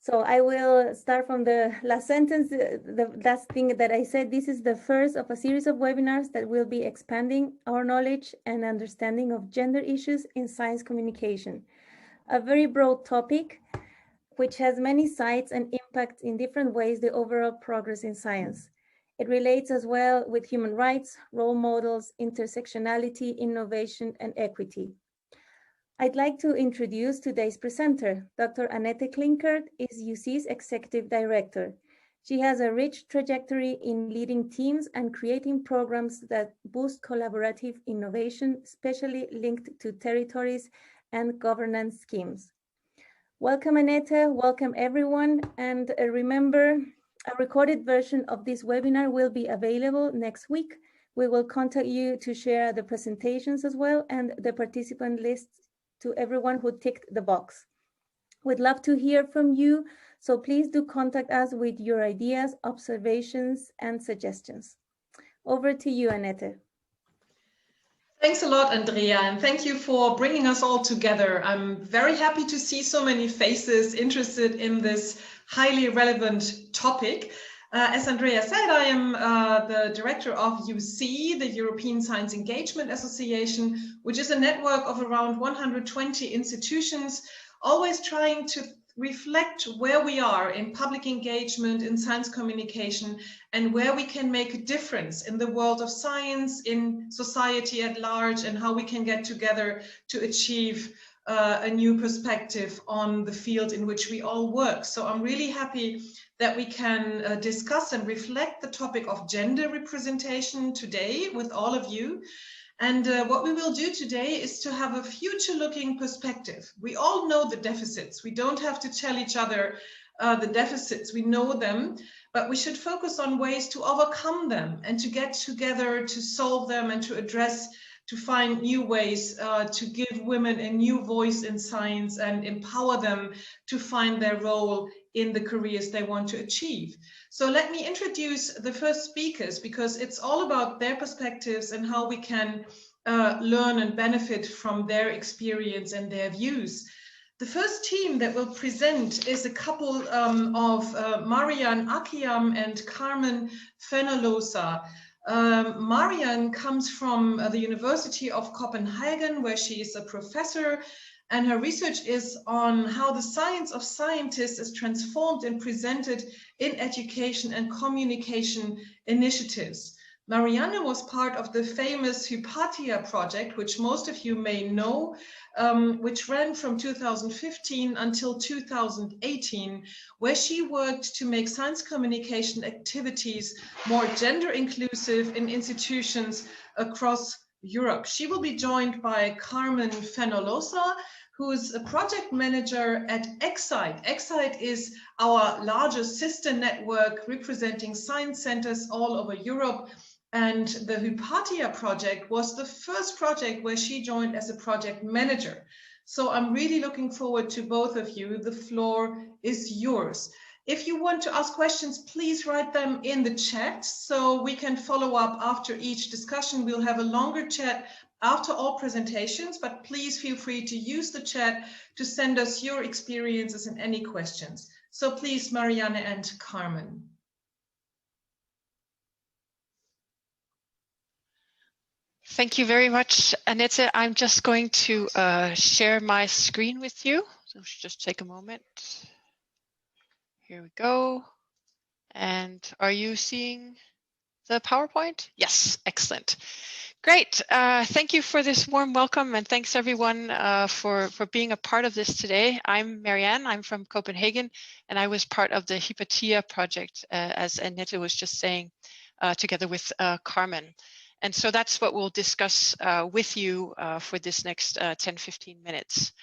So I will start from the last sentence, the last thing that I said. This is the first of a series of webinars that will be expanding our knowledge and understanding of gender issues in science communication. A very broad topic, which has many sides and impacts in different ways the overall progress in science. It relates as well with human rights, role models, intersectionality, innovation, and equity. I'd like to introduce today's presenter. Dr. Annette Klinkert is UC's Executive Director. She has a rich trajectory in leading teams and creating programs that boost collaborative innovation, especially linked to territories and governance schemes. Welcome, Annette. Welcome, everyone. And remember, a recorded version of this webinar will be available next week. We will contact you to share the presentations as well and the participant lists to everyone who ticked the box. We'd love to hear from you, so please do contact us with your ideas, observations, and suggestions. Over to you, Annette. Thanks a lot, Andrea, and thank you for bringing us all together. I'm very happy to see so many faces interested in this highly relevant topic. As Andrea said, I am the director of UC, the European Science Engagement Association, which is a network of around 120 institutions, always trying to reflect where we are in public engagement, in science communication, and where we can make a difference in the world of science, in society at large, and how we can get together to achieve a new perspective on the field in which we all work. So I'm really happy that we can discuss and reflect the topic of gender representation today with all of you. And what we will do today is to have a future-looking perspective. We all know the deficits. We don't have to tell each other the deficits. We know them, but we should focus on ways to overcome them and to get together to solve them and to address, to find new ways to give women a new voice in science and empower them to find their role in the careers they want to achieve. So let me introduce the first speakers, because it's all about their perspectives and how we can learn and benefit from their experience and their views. The first team that will present is a couple of Marian Acciam and Carmen Fennelosa. Marian comes from the University of Copenhagen, where she is a professor, and her research is on how the science of scientists is transformed and presented in education and communication initiatives. Marianne was part of the famous Hypatia project, which most of you may know, which ran from 2015 until 2018, where she worked to make science communication activities more gender inclusive in institutions across Europe. She will be joined by Carmen Fennelosa, who is a project manager at Acciam. Acciam is our largest sister network representing science centers all over Europe. And the Hypatia project was the first project where she joined as a project manager. So I'm really looking forward to both of you. The floor is yours. If you want to ask questions, please write them in the chat so we can follow up after each discussion. We'll have a longer chat after all presentations, but please feel free to use the chat to send us your experiences and any questions. So please, Marianne and Carmen. Thank you very much, Annette. I'm just going to share my screen with you. So just take a moment. Here we go. And are you seeing the PowerPoint? Yes, excellent. Great. Thank you for this warm welcome, and thanks everyone for being a part of this today. I'm Marianne. I'm from Copenhagen, and I was part of the Hypatia project, as Annette was just saying, together with Carmen. And so that's what we'll discuss with you for this next 10-15 minutes.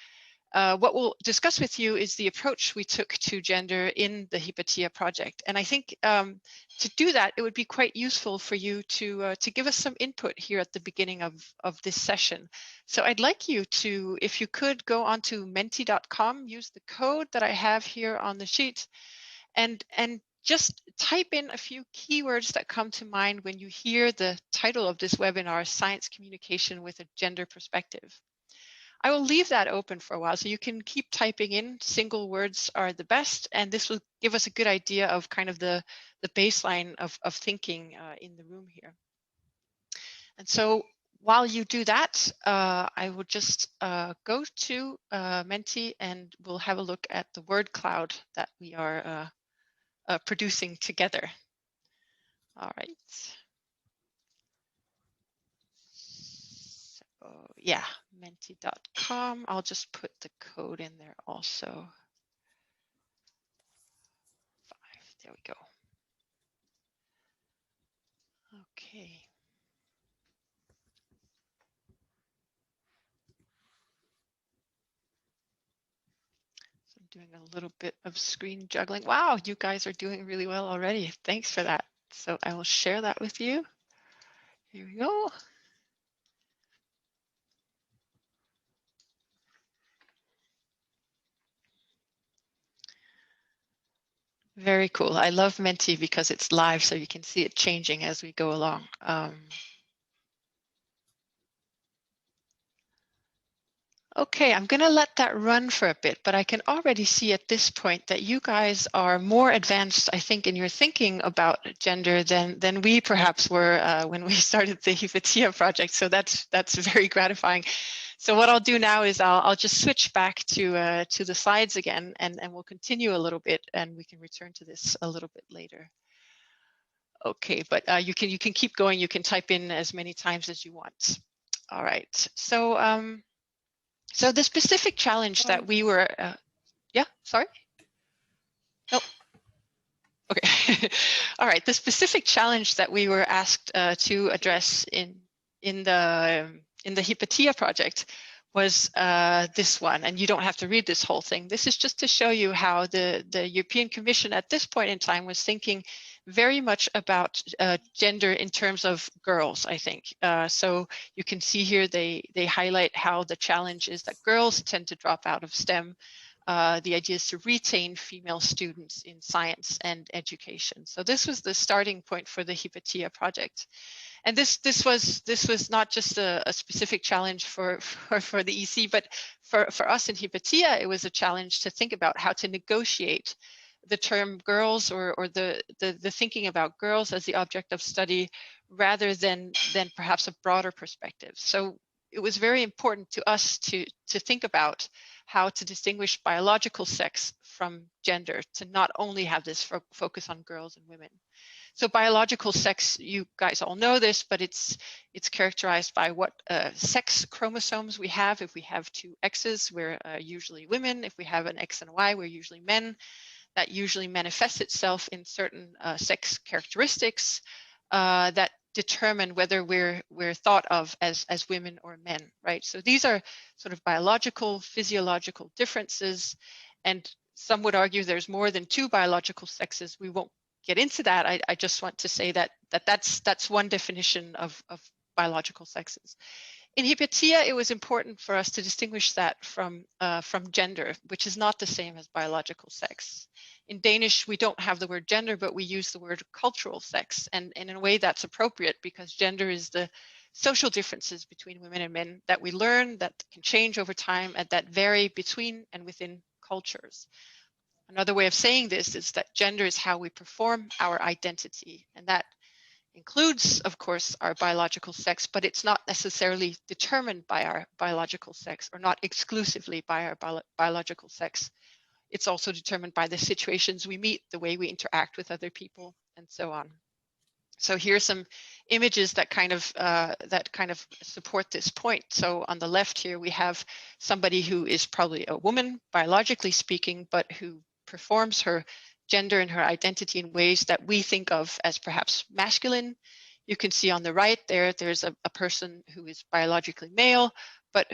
What we'll discuss with you is the approach we took to gender in the Hypatia project. And I think to do that, it would be quite useful for you to give us some input here at the beginning of this session. So I'd like you to, if you could, go onto menti.com, use the code that I have here on the sheet, and just type in a few keywords that come to mind when you hear the title of this webinar, Science Communication with a Gender Perspective. I will leave that open for a while, so you can keep typing in. Single words are the best, and this will give us a good idea of kind of the baseline of thinking in the room here. And so while you do that, I will just go to Menti, and we'll have a look at the word cloud that we are producing together. All right. So yeah, menti.com. I'll just put the code in there also. 5, there we go. Okay. So I'm doing a little bit of screen juggling. Wow, you guys are doing really well already. Thanks for that. So I will share that with you. Here we go. Very cool. I love Menti because it's live, so you can see it changing as we go along. Okay, I'm going to let that run for a bit, but I can already see at this point that you guys are more advanced, I think, in your thinking about gender than we perhaps were when we started the Hypatia project. So that's very gratifying. So what I'll do now is I'll just switch back to the slides again, and we'll continue a little bit, and we can return to this a little bit later. Okay, but you can keep going. You can type in as many times as you want. All right. So so the specific challenge that we were, yeah, sorry? Nope. Okay. All right. The specific challenge that we were asked to address in the Hypatia project was this one, and you don't have to read this whole thing. This is just to show you how the European Commission at this point in time was thinking very much about gender in terms of girls, I think. So you can see here they highlight how the challenge is that girls tend to drop out of STEM. The idea is to retain female students in science and education. So this was the starting point for the Hypatia project. And this was not just a specific challenge for the EC, but for us in Hypatia, it was a challenge to think about how to negotiate the term girls or the thinking about girls as the object of study rather than perhaps a broader perspective. So it was very important to us to think about how to distinguish biological sex from gender, to not only have this focus on girls and women. So biological sex, you guys all know this, but it's characterized by what sex chromosomes we have. If we have 2 X's, we're usually women. If we have an X and a Y, we're usually men. That usually manifests itself in certain sex characteristics that determine whether we're thought of as women or men, right? So these are sort of biological, physiological differences, and some would argue there's more than 2 biological sexes. We won't get into that. I just want to say that's one definition of biological sexes. In Hypatia, it was important for us to distinguish that from gender, which is not the same as biological sex. In Danish, we don't have the word gender, but we use the word cultural sex. And in a way that's appropriate because gender is the social differences between women and men that we learn, that can change over time, and that vary between and within cultures. Another way of saying this is that gender is how we perform our identity, and that includes, of course, our biological sex, but it's not necessarily determined by our biological sex, or not exclusively by our biological sex. It's also determined by the situations we meet, the way we interact with other people, and so on. So here's some images that kind of support this point. So on the left here, we have somebody who is probably a woman, biologically speaking, but who performs her gender and her identity in ways that we think of as perhaps masculine. You can see on the right there's a person who is biologically male, but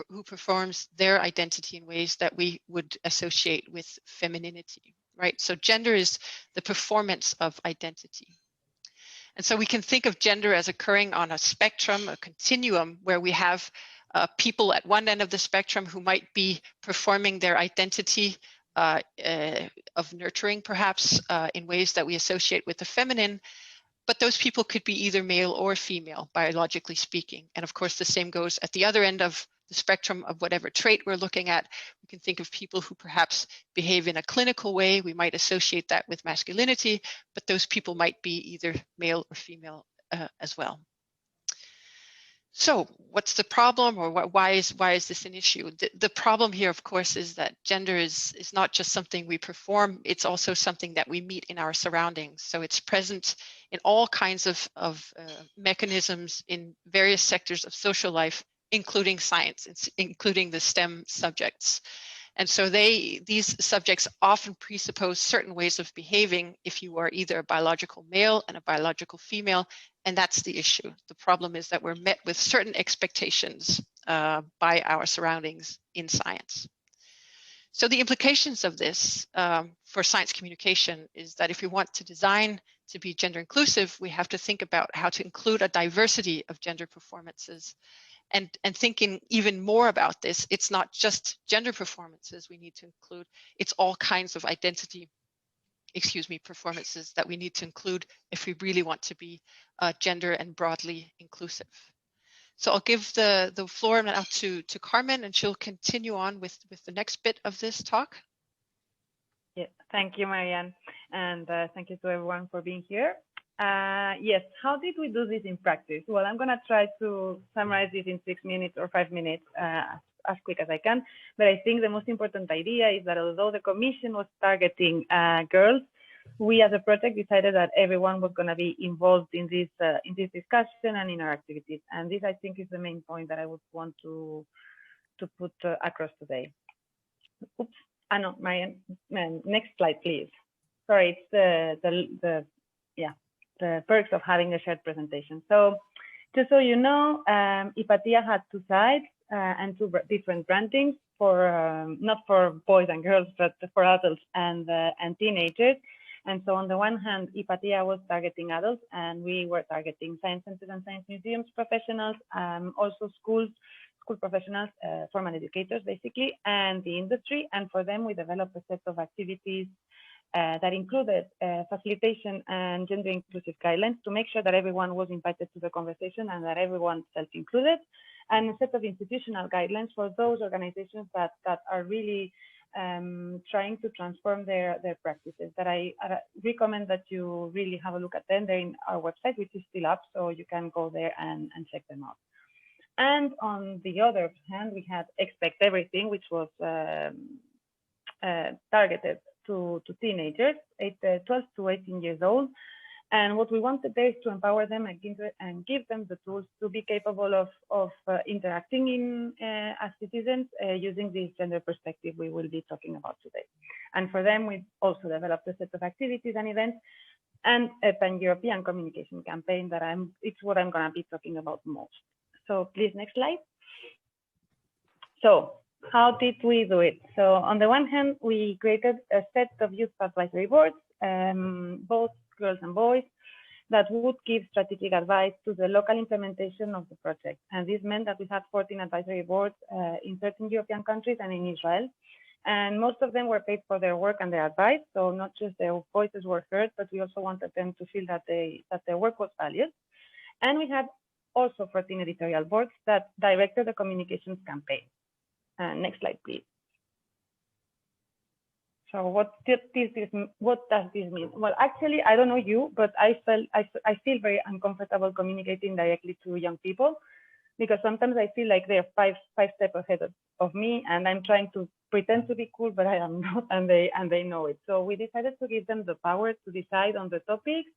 who performs their identity in ways that we would associate with femininity, right? So gender is the performance of identity. And so we can think of gender as occurring on a spectrum, a continuum, where we have people at one end of the spectrum who might be performing their identity of nurturing, perhaps, in ways that we associate with the feminine, but those people could be either male or female, biologically speaking. And of course, the same goes at the other end of the spectrum of whatever trait we're looking at. We can think of people who perhaps behave in a clinical way. We might associate that with masculinity, but those people might be either male or female as well. So what's the problem, or why is this an issue? The problem here, of course, is that gender is not just something we perform, it's also something that we meet in our surroundings. So it's present in all kinds of mechanisms in various sectors of social life, including science, including the STEM subjects. And so these subjects often presuppose certain ways of behaving if you are either a biological male and a biological female, and that's the issue. The problem is that we're met with certain expectations by our surroundings in science. So the implications of this for science communication is that if we want to design to be gender inclusive, we have to think about how to include a diversity of gender performances. And thinking even more about this, it's not just gender performances we need to include, it's all kinds of identity, performances that we need to include if we really want to be gender and broadly inclusive. So I'll give the floor now to Carmen, and she'll continue on with the next bit of this talk. Yeah, thank you, Marian, and thank you to everyone for being here. Yes, how did we do this in practice? Well, I'm going to try to summarize this in 6 minutes or 5 minutes as quick as I can. But I think the most important idea is that although the Commission was targeting girls, we as a project decided that everyone was going to be involved in this discussion and in our activities. And this, I think, is the main point that I would want to put across today. Oops, no, Marian, next slide, please. Sorry, it's the perks of having a shared presentation. So just so you know, Ipatia had 2 sides and 2 different brandings for not for boys and girls, but for adults and teenagers. And so on the one hand, Ipatia was targeting adults, and we were targeting science centers and science museums professionals, also school professionals, formal educators basically, and the industry. And for them, we developed a set of activities that included facilitation and gender inclusive guidelines to make sure that everyone was invited to the conversation and that everyone felt included, and a set of institutional guidelines for those organizations that are really trying to transform their practices, that I recommend that you really have a look at them. They're in our website, which is still up, so you can go there and check them out. And on the other hand, we had Expect Everything, which was targeted to teenagers, 12 to 18 years old. And what we wanted there is to empower them and give them the tools to be capable of interacting as citizens using this gender perspective we will be talking about today. And for them, we also developed a set of activities and events and a pan-European communication campaign that it's what I'm going to be talking about most. So please, next slide. So how did we do it? So on the one hand, we created a set of youth advisory boards, both girls and boys, that would give strategic advice to the local implementation of the project. And this meant that we had 14 advisory boards in 13 European countries and in Israel. And most of them were paid for their work and their advice. So not just their voices were heard, but we also wanted them to feel that their work was valued. And we had also 14 editorial boards that directed the communications campaign. Next slide, please. So what does this mean? Well, actually, I don't know you, but I feel very uncomfortable communicating directly to young people, because sometimes I feel like they're five steps ahead of me, and I'm trying to pretend to be cool, but I am not, and they know it. So we decided to give them the power to decide on the topics,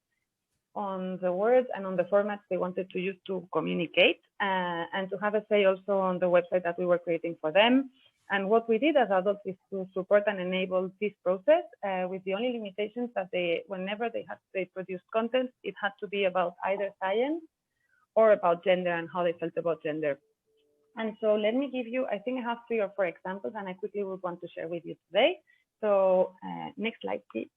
on the words, and on the formats they wanted to use to communicate, and to have a say also on the website that we were creating for them. And what we did as adults is to support and enable this process with the only limitations that whenever they produced content, it had to be about either science or about gender and how they felt about gender. And so let me give you, I think I have 3 or 4 examples, and I quickly would want to share with you today. So next slide, please.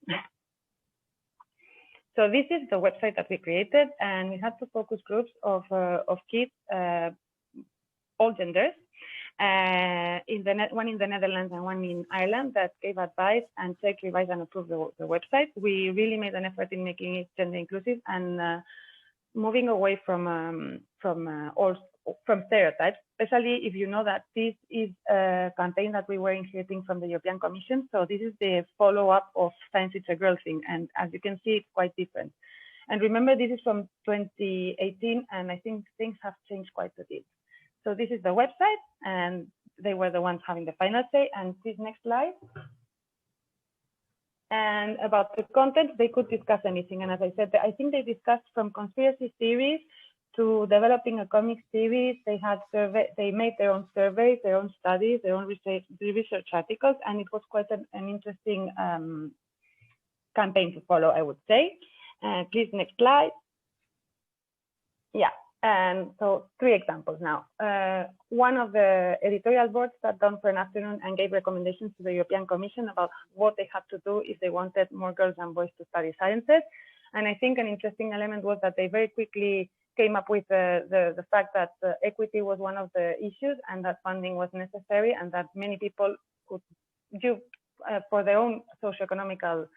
So this is the website that we created, and we had to focus groups of kids, all genders, one in the Netherlands and one in Ireland, that gave advice and checked, revised, and approved the website. We really made an effort in making it gender inclusive and moving away from from stereotypes, especially if you know that this is a campaign that we were inheriting from the European Commission. So this is the follow-up of Science It's a Girl Thing. And as you can see, it's quite different. And remember, this is from 2018, and I think things have changed quite a bit. So this is the website, and they were the ones having the final say. And please, next slide. And about the content, they could discuss anything. And as I said, I think they discussed from conspiracy theories to developing a comic series. They had they made their own surveys, their own studies, their own research articles, and it was quite an interesting campaign to follow, I would say. Please, next slide. Yeah, and so 3 examples now. One of the editorial boards sat down for an afternoon and gave recommendations to the European Commission about what they had to do if they wanted more girls and boys to study sciences. And I think an interesting element was that they very quickly came up with the fact that equity was one of the issues and that funding was necessary, and that many people could, for their own socioeconomical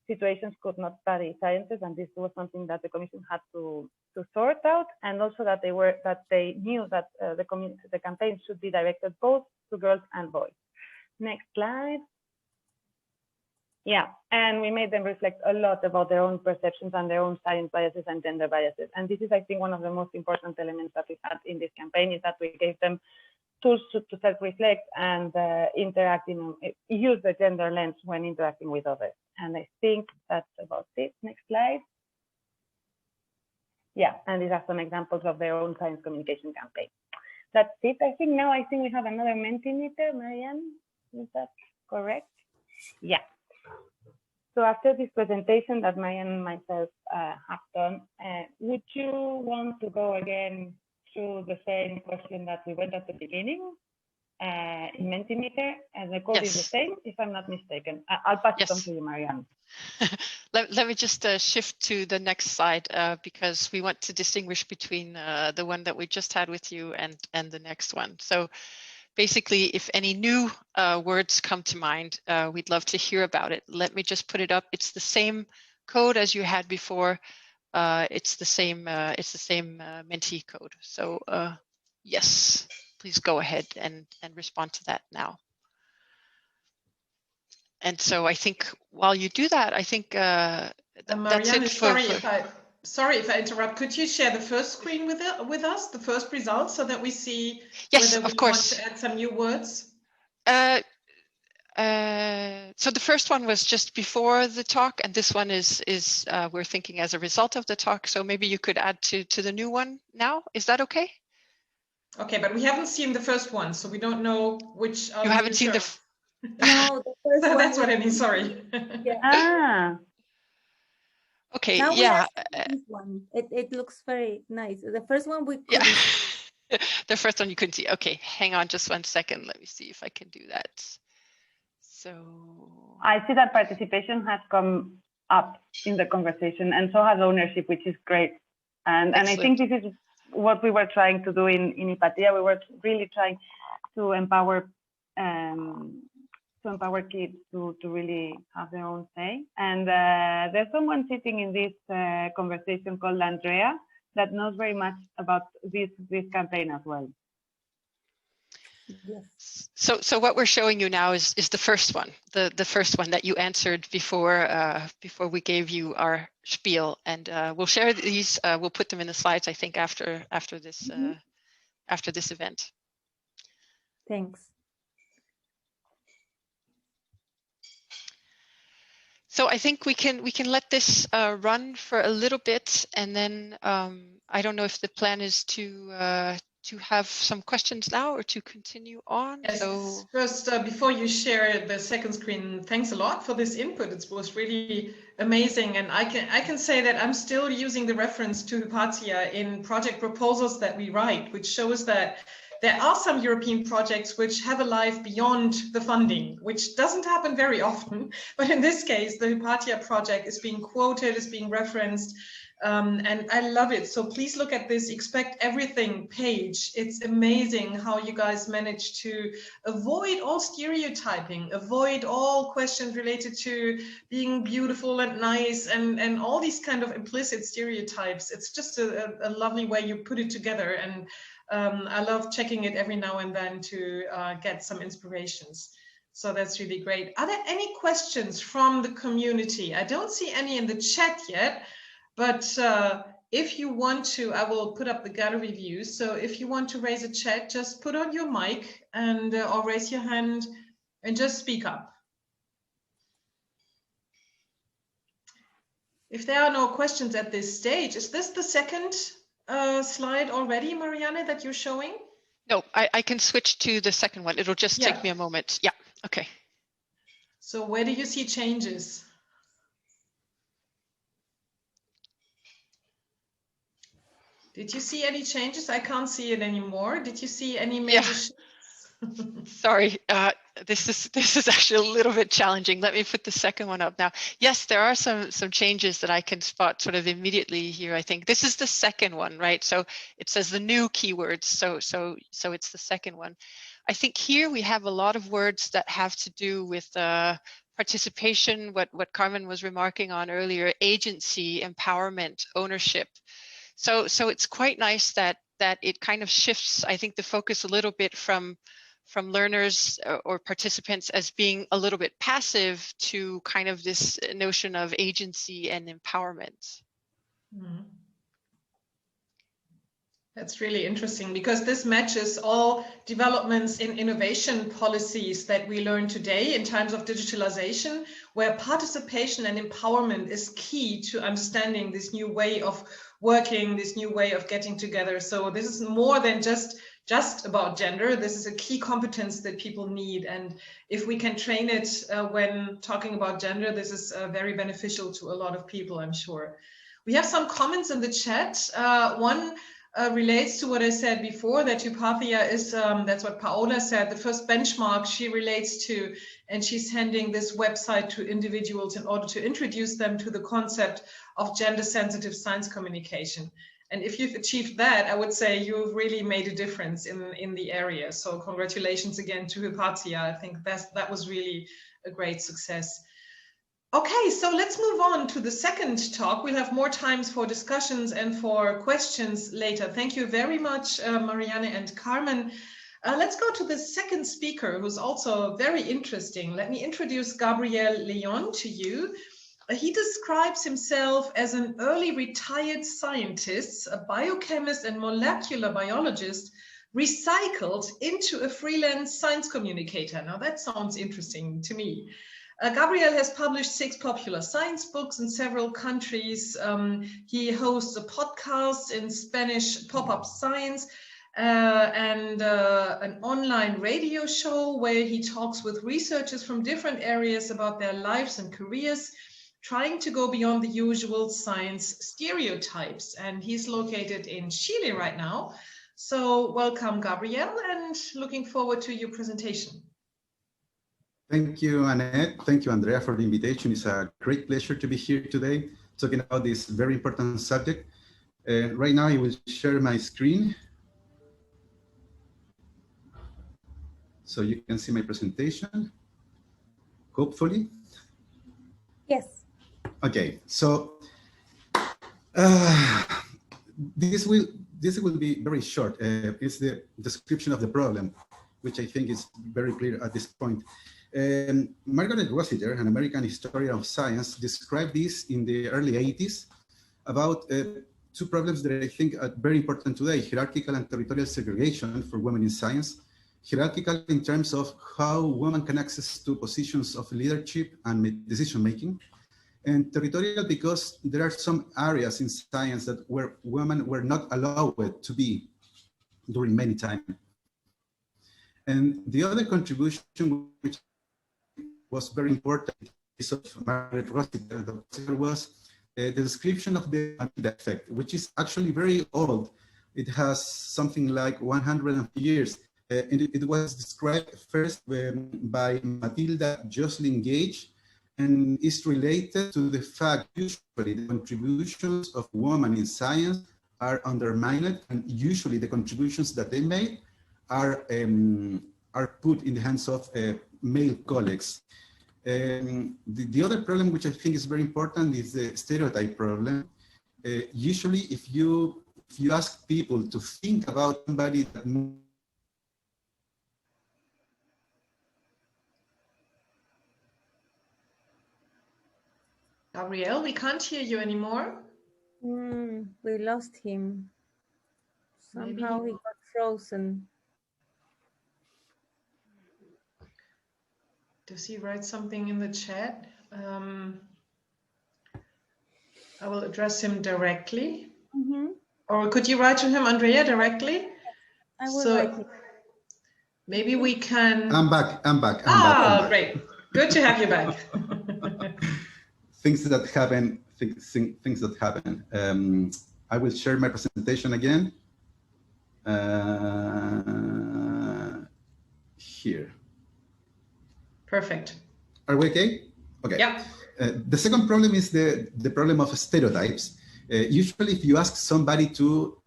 situations, could not study sciences, and this was something that the Commission had to sort out, and also that they knew that the campaign should be directed both to girls and boys. Next slide. Yeah, and we made them reflect a lot about their own perceptions and their own science biases and gender biases. And this is, I think, one of the most important elements that we had in this campaign, is that we gave them tools to self-reflect and use the gender lens when interacting with others. And I think that's about it. Next slide. Yeah, and these are some examples of their own science communication campaign. That's it. I think we have another Mentimeter, Marian. Is that correct? Yeah. So after this presentation that Marian and myself have done, would you want to go again through the same question that we went at the beginning in Mentimeter? And the code is the same, if I'm not mistaken. I'll pass it on to you, Marian. Let me just shift to the next slide because we want to distinguish between the one that we just had with you and the next one. So basically, if any new words come to mind, we'd love to hear about it. Let me just put it up. It's the same code as you had before. It's the same Menti code. So yes, please go ahead and respond to that now. And so I think while you do that, I think Marian, that's it. Sorry if I interrupt. Could you share the first screen with us, the first results, so that we see whether we want to add some new words? So the first one was just before the talk, and this one is we're thinking as a result of the talk. So maybe you could add to the new one now. Is that okay? Okay, but we haven't seen the first one, so we don't know which. You haven't seen the. No, the first so one. That's what I mean. Sorry. Yeah. Okay. Now yeah. This one. It looks very nice. The first one we couldn't. Yeah. The first one you couldn't see. Okay, hang on just 1 second. Let me see if I can do that. So I see that participation has come up in the conversation, and so has ownership, which is great. And I think this is what we were trying to do in Hipatia. We were really trying to empower kids to really have their own say. And there's someone sitting in this conversation called Andrea that knows very much about this campaign as well. Yes. So what we're showing you now is the first one, the first one that you answered before we gave you our spiel, and we'll share these. We'll put them in the slides, I think, after this after this event. Thanks. So I think we can let this run for a little bit, and then I don't know if the plan is to have some questions now or to continue on. Yes. So first, before you share the second screen, thanks a lot for this input. It was really amazing, and I can say that I'm still using the reference to Hypatia in project proposals that we write, which shows that there are some European projects which have a life beyond the funding, which doesn't happen very often. But in this case, the Hypatia project is being quoted, is being referenced, and I love it. So please look at this Expect Everything page. It's amazing how you guys manage to avoid all stereotyping, avoid all questions related to being beautiful and nice and all these kind of implicit stereotypes. It's just a lovely way you put it together. And I love checking it every now and then to get some inspirations. So that's really great. Are there any questions from the community? I don't see any in the chat yet, but if you want to, I will put up the gallery view. So if you want to raise a chat, just put on your mic and or raise your hand and just speak up. If there are no questions at this stage, is this the second slide already, Marianne, that you're showing? No, I can switch to the second one. It'll just take me a moment. Yeah, okay. So where do you see changes? Did you see any changes? I can't see it anymore. Did you see any major shifts? Sorry, this is actually a little bit challenging. Let me put the second one up now. Yes, there are some changes that I can spot sort of immediately here. I think this is the second one, right? So it says the new keywords. So it's the second one. I think here we have a lot of words that have to do with participation, what Carmen was remarking on earlier, agency, empowerment, ownership. So it's quite nice that it kind of shifts, I think, the focus a little bit from learners or participants as being a little bit passive to kind of this notion of agency and empowerment. Mm-hmm. That's really interesting because this matches all developments in innovation policies that we learn today in times of digitalization, where participation and empowerment is key to understanding this new way of working, this new way of getting together. So this is more than just about gender. This is a key competence that people need. And if we can train it when talking about gender, this is very beneficial to a lot of people, I'm sure. We have some comments in the chat. One relates to what I said before, that Eupathia is, that's what Paola said, the first benchmark she relates to, and she's handing this website to individuals in order to introduce them to the concept of gender-sensitive science communication. And if you've achieved that, I would say you've really made a difference in the area. So congratulations again to Hypatia. I think that was really a great success. Okay, so let's move on to the second talk. We'll have more times for discussions and for questions later. Thank you very much, Marianne and Carmen. Let's go to the second speaker, who's also very interesting. Let me introduce Gabrielle Leon to you. He describes himself as an early retired scientist, a biochemist and molecular biologist, recycled into a freelance science communicator. Now that sounds interesting to me. Gabrielle has published 6 popular science books in several countries. He hosts a podcast in Spanish, Pop-Up Science, and an online radio show where he talks with researchers from different areas about their lives and careers, trying to go beyond the usual science stereotypes. And he's located in Chile right now. So welcome, Gabrielle, and looking forward to your presentation. Thank you, Annette. Thank you, Andrea, for the invitation. It's a great pleasure to be here today talking about this very important subject. Right now, I will share my screen so you can see my presentation, hopefully. Yes. Okay, so this will be very short. It's the description of the problem, which I think is very clear at this point. Margaret Rossiter, an American historian of science, described this in the early 80s about 2 problems that I think are very important today: hierarchical and territorial segregation for women in science. Hierarchical in terms of how women can access to positions of leadership and decision-making, and territorial because there are some areas in science that where women were not allowed to be during many time. And the other contribution, which was very important in the case of Margaret Rossiter, was the description of the Matilda effect, which is actually very old. It has something like 150 years. And it was described first by Matilda Jocelyn Gage, and is related to the fact usually the contributions of women in science are undermined, and usually the contributions that they made are put in the hands of male colleagues. The other problem, which I think is very important, is the stereotype problem. Usually, if you you ask people to think about somebody that Gabrielle, we can't hear you anymore. We lost him. Somehow he got frozen. Does he write something in the chat? I will address him directly. Or could you write to him, Andrea, directly? I will write him. Maybe we can... I'm back. Great. Good to have you back. Things that happen. Things that happen. I will share my presentation again. Here. Perfect. Are we okay? Okay. Yeah. The second problem is the problem of stereotypes. Usually, if you ask somebody to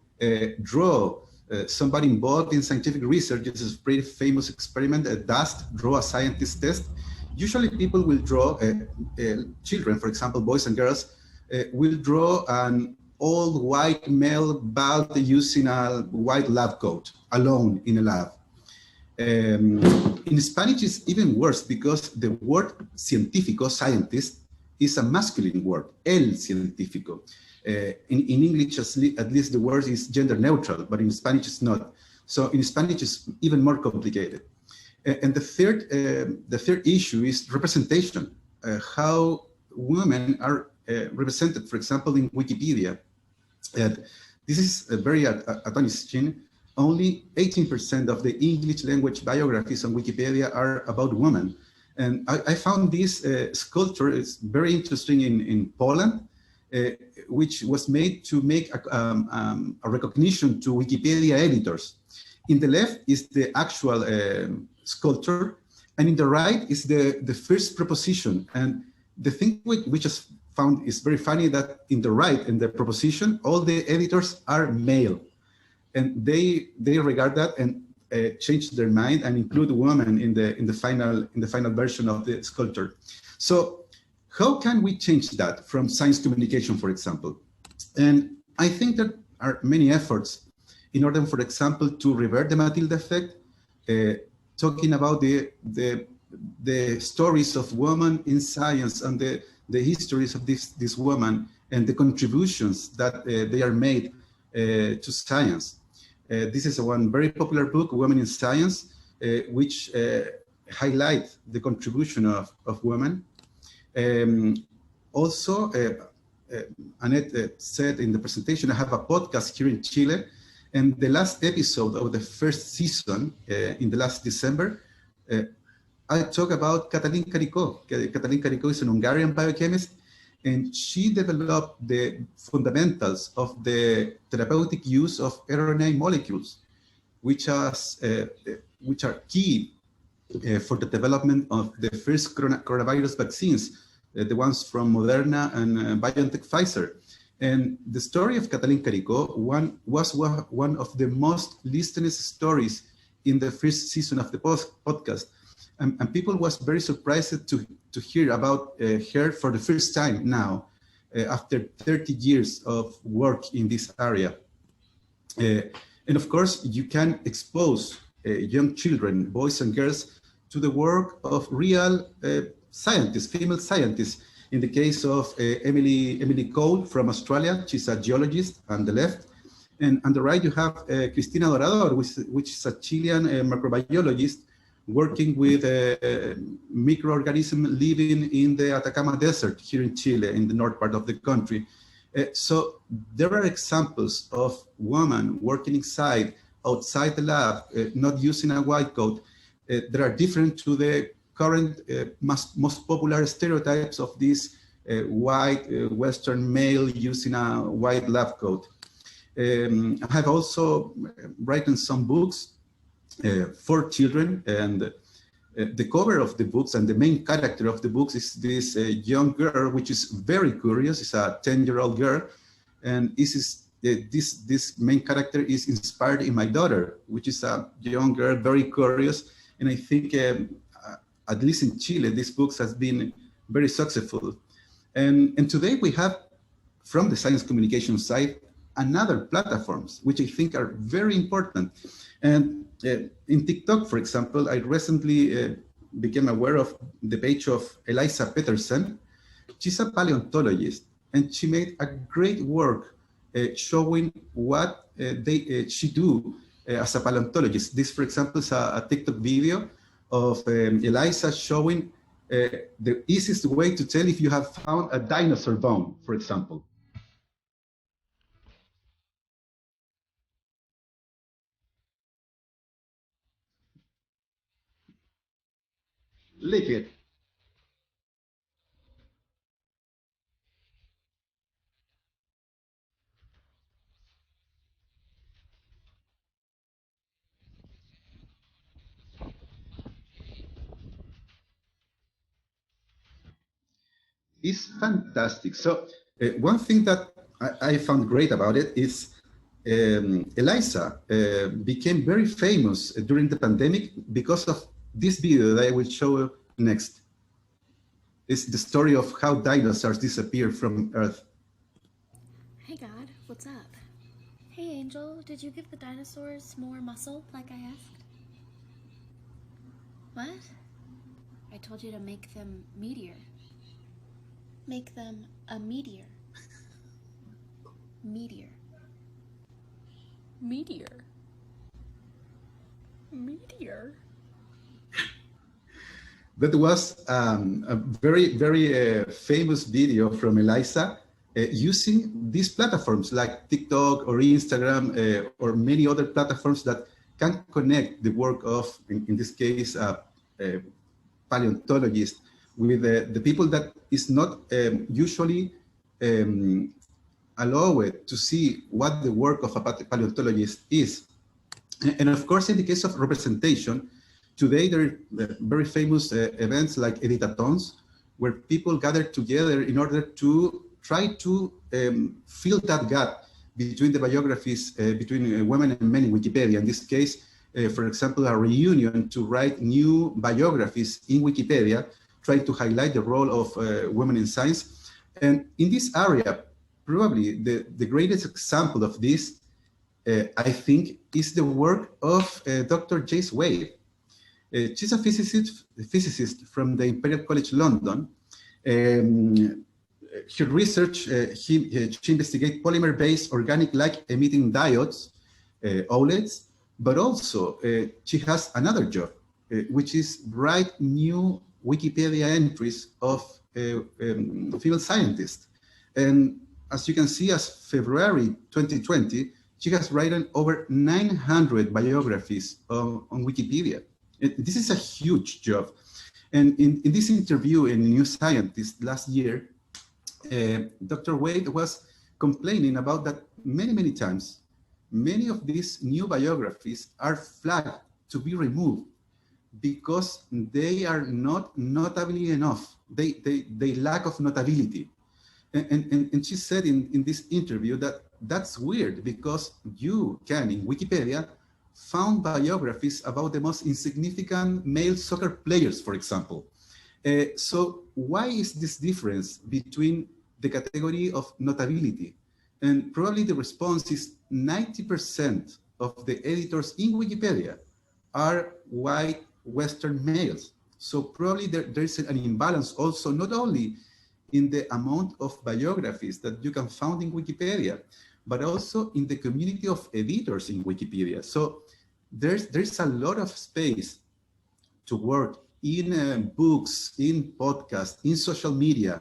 draw somebody involved in scientific research, this is a pretty famous experiment, DUST, Draw a Scientist Test. Usually people will draw, children, for example, boys and girls, will draw an old white male bald using a white lab coat, alone in a lab. In Spanish, it's even worse because the word científico, scientist, is a masculine word, el científico. In English, at least the word is gender neutral, but in Spanish it's not. So in Spanish, it's even more complicated. And the third issue is representation, how women are represented, for example, in Wikipedia. This is very astonishing. Only 18% of the English language biographies on Wikipedia are about women. And I found this sculpture is very interesting in Poland, which was made to make a recognition to Wikipedia editors. In the left is the actual sculpture, and in the right is the first proposition. And the thing we just found is very funny that in the right, in the proposition, all the editors are male. And they regard that and change their mind and include women in the final version of the sculpture. So how can we change that from science communication, for example? And I think there are many efforts in order, for example, to revert the Matilda effect, talking about the stories of women in science and the histories of this woman and the contributions that they are made to science. This is one very popular book, Women in Science, which highlight the contribution of women. Also, Annette said in the presentation, I have a podcast here in Chile, and the last episode of the first season, in the last December, I talk about Katalin Karikó. Katalin Karikó is an Hungarian biochemist, and she developed the fundamentals of the therapeutic use of RNA molecules, which are key for the development of the first coronavirus vaccines, the ones from Moderna and BioNTech Pfizer. And the story of Katalin Karikó was one of the most listened stories in the first season of the podcast. And people was very surprised to hear about her for the first time now, after 30 years of work in this area. And of course, you can expose young children, boys and girls, to the work of real scientists, female scientists. In the case of Emily Cole from Australia, she's a geologist on the left. And on the right, you have Cristina Dorador, which is a Chilean microbiologist working with microorganisms living in the Atacama Desert here in Chile, in the north part of the country. So there are examples of women working outside the lab, not using a white coat, that are different to the current most popular stereotypes of this white Western male using a white lab coat. I have also written some books for children, and the cover of the books and the main character of the books is this young girl, which is very curious. It's a 10-year-old girl, and this main character is inspired in my daughter, which is a young girl, very curious. And I think, at least in Chile, these books has been very successful. And today we have, from the science communication side, another platforms, which I think are very important. And in TikTok, for example, I recently became aware of the page of Eliza Peterson. She's a paleontologist, and she made a great work showing what she do as a paleontologist. This, for example, is a TikTok video of Eliza showing the easiest way to tell if you have found a dinosaur bone, for example. Lick it. It's fantastic. So one thing that I found great about it is Eliza became very famous during the pandemic because of this video that I will show you next. It's the story of how dinosaurs disappear from Earth. Hey God, what's up? Hey Angel, did you give the dinosaurs more muscle like I asked? What? I told you to make them meteor. Make them a meteor. Meteor. Meteor. Meteor. That was a very, very famous video from Eliza using these platforms like TikTok or Instagram or many other platforms that can connect the work of, in this case, a paleontologist with the people that is not usually allowed to see what the work of a paleontologist is. And of course, in the case of representation, today there are very famous events like editathons, where people gather together in order to try to fill that gap between the biographies between women and men in Wikipedia. In this case, for example, a reunion to write new biographies in Wikipedia, trying to highlight the role of women in science. And in this area, probably the greatest example of this, I think, is the work of Dr. Jace Wade. She's a physicist from the Imperial College London. Her research, she investigates polymer-based organic light emitting diodes, OLEDs, but also she has another job, which is write new Wikipedia entries of female scientists. And as you can see, as February 2020, she has written over 900 biographies on Wikipedia. This is a huge job. And in this interview in New Scientist last year, Dr. Wade was complaining about that many times. Many of these new biographies are flagged to be removed because they are not notably enough. They lack of notability. And she said in this interview that that's weird because you can, in Wikipedia, found biographies about the most insignificant male soccer players, for example. So why is this difference between the category of notability? And probably the response is 90% of the editors in Wikipedia are white Western males. So probably there is an imbalance also, not only in the amount of biographies that you can find in Wikipedia, but also in the community of editors in Wikipedia. So there's a lot of space to work in books, in podcasts, in social media,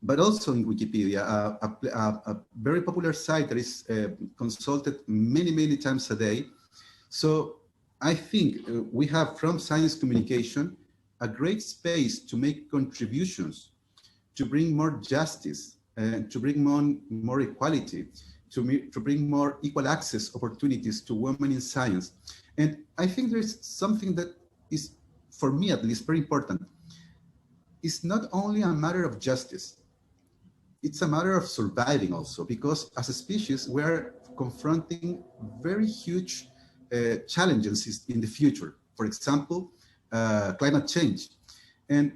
but also in Wikipedia, a very popular site that is consulted many times a day. So I think we have from science communication a great space to make contributions, to bring more justice, to bring more equality, to bring more equal access opportunities to women in science. And I think there's something that is, for me at least, very important. It's not only a matter of justice, it's a matter of surviving also, because as a species, we're confronting very huge challenges in the future. For example, climate change. And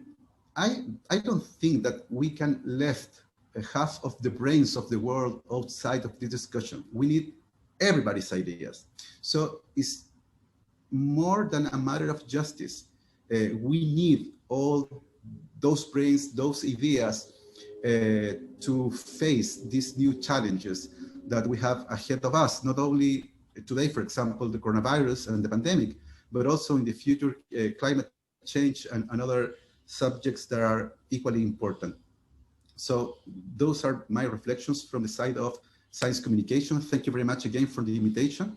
I don't think that we can left half of the brains of the world outside of the discussion. We need everybody's ideas. So it's more than a matter of justice. We need all those brains, those ideas to face these new challenges that we have ahead of us, not only today, for example, the coronavirus and the pandemic, but also in the future, climate change and other subjects that are equally important. So those are my reflections from the side of science communication. Thank you very much again for the invitation.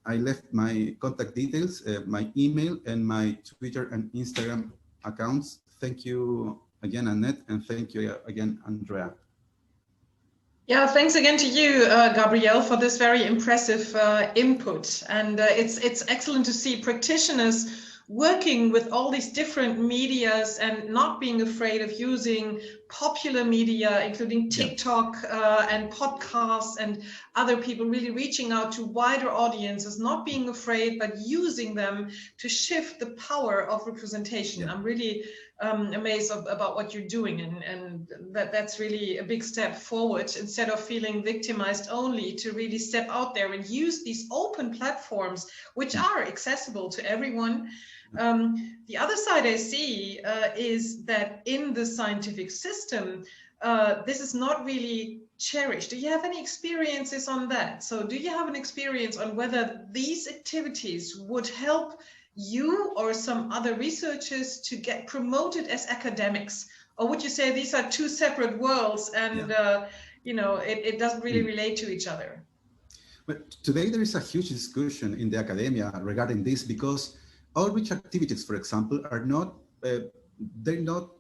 I left my contact details, my email, and my Twitter and Instagram accounts. Thank you again, Annette, and thank you again, Andrea. Yeah, thanks again to you, Gabrielle, for this very impressive input. And it's excellent to see practitioners working with all these different medias and not being afraid of using popular media, including TikTok and podcasts, and other people really reaching out to wider audiences, not being afraid, but using them to shift the power of representation. Yeah. I'm really amazed about what you're doing, and that's really a big step forward, instead of feeling victimized only, to really step out there and use these open platforms, which are accessible to everyone. The other side I see is that in the scientific system, this is not really cherished. Do you have any experiences on that? So do you have an experience on whether these activities would help you or some other researchers to get promoted as academics? Or would you say these are two separate worlds and you know, it doesn't really relate to each other? But today there is a huge discussion in the academia regarding this, because outreach activities, for example, are not, they not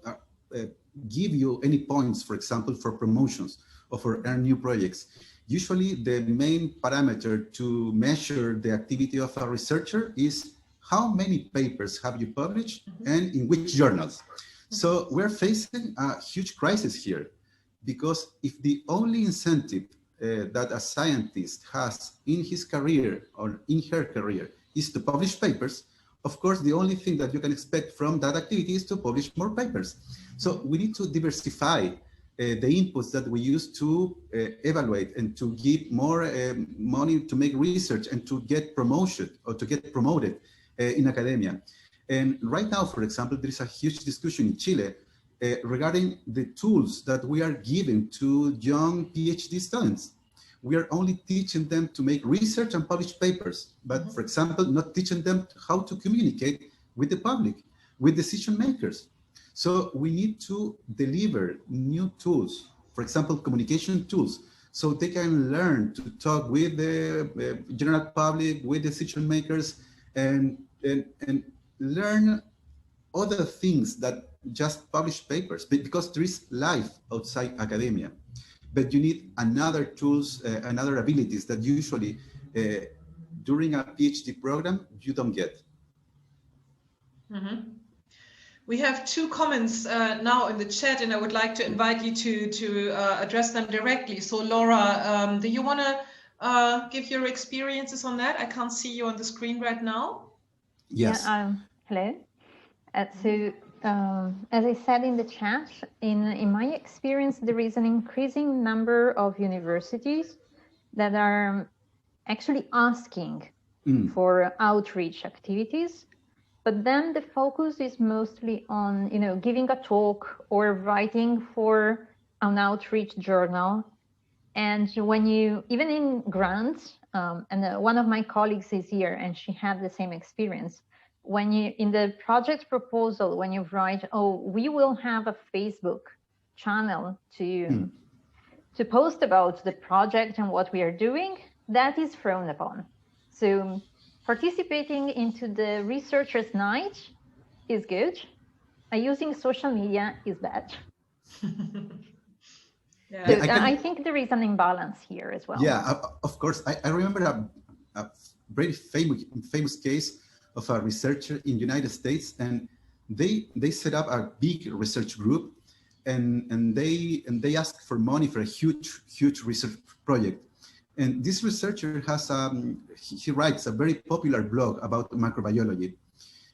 give you any points, for example, for promotions or for earn new projects. Usually the main parameter to measure the activity of a researcher is how many papers have you published and in which journals. So we're facing a huge crisis here, because if the only incentive that a scientist has in his career or in her career is to publish papers, of course, the only thing that you can expect from that activity is to publish more papers. So we need to diversify the inputs that we use to evaluate and to give more money to make research and to get promotion or to get promoted in academia. And right now, for example, there is a huge discussion in Chile regarding the tools that we are giving to young PhD students. We are only teaching them to make research and publish papers, but for example, not teaching them how to communicate with the public, with decision makers. So we need to deliver new tools, for example, communication tools, so they can learn to talk with the general public, with decision makers, and learn other things that just publish papers, because there is life outside academia. But you need another tools, another abilities that usually during a PhD program, you don't get. We have two comments now in the chat, and I would like to invite you to address them directly. So Laura, do you want to give your experiences on that? I can't see you on the screen right now. Yes. Yeah, hello. As I said in the chat, in my experience, there is an increasing number of universities that are actually asking for outreach activities, but then the focus is mostly on, you know, giving a talk or writing for an outreach journal. And when you, even in grants, and one of my colleagues is here and she had the same experience. When you, in the project proposal, when you write, oh, we will have a Facebook channel to post about the project and what we are doing, that is frowned upon. So participating into the researchers' night is good. Using social media is bad. Yeah. So I think there is an imbalance here as well. Yeah, of course. I remember a very famous case of a researcher in the United States, and they set up a big research group, and they asked for money for a huge research project. And this researcher has he writes a very popular blog about microbiology.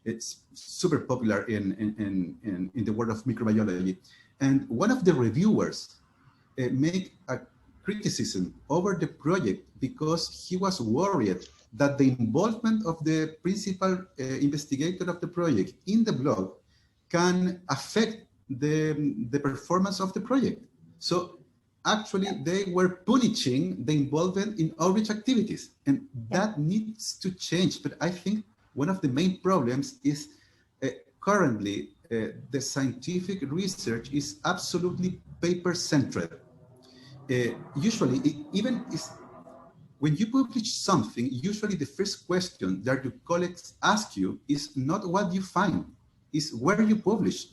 It's super popular in the world of microbiology. And one of the reviewers make a criticism over the project because he was worried that the involvement of the principal investigator of the project in the blog can affect the performance of the project. So actually they were punishing the involvement in outreach activities, and that needs to change. But I think one of the main problems is currently the scientific research is absolutely paper-centered. Usually, when you publish something, usually the first question that your colleagues ask you is not what you find, is where you publish.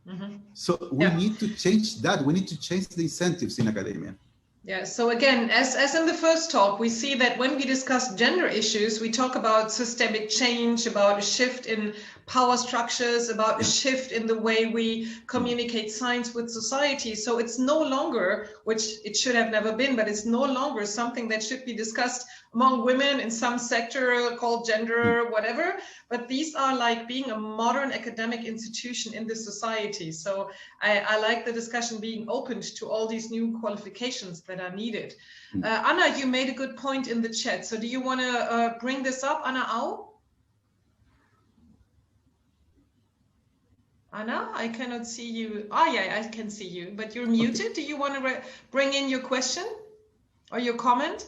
Mm-hmm. So we need to change that. We need to change the incentives in academia. Yeah, so again, as in the first talk, we see that when we discuss gender issues, we talk about systemic change, about a shift in power structures, about a shift in the way we communicate science with society. So it's no longer, which it should have never been, but it's no longer something that should be discussed among women in some sector called gender, whatever. But these are like being a modern academic institution in this society. So I like the discussion being opened to all these new qualifications that are needed. Anna, you made a good point in the chat. So do you want to bring this up, Anna Au? Anna, I cannot see you. Ah, yeah, I can see you, but you're muted. Do you want to bring in your question or your comment?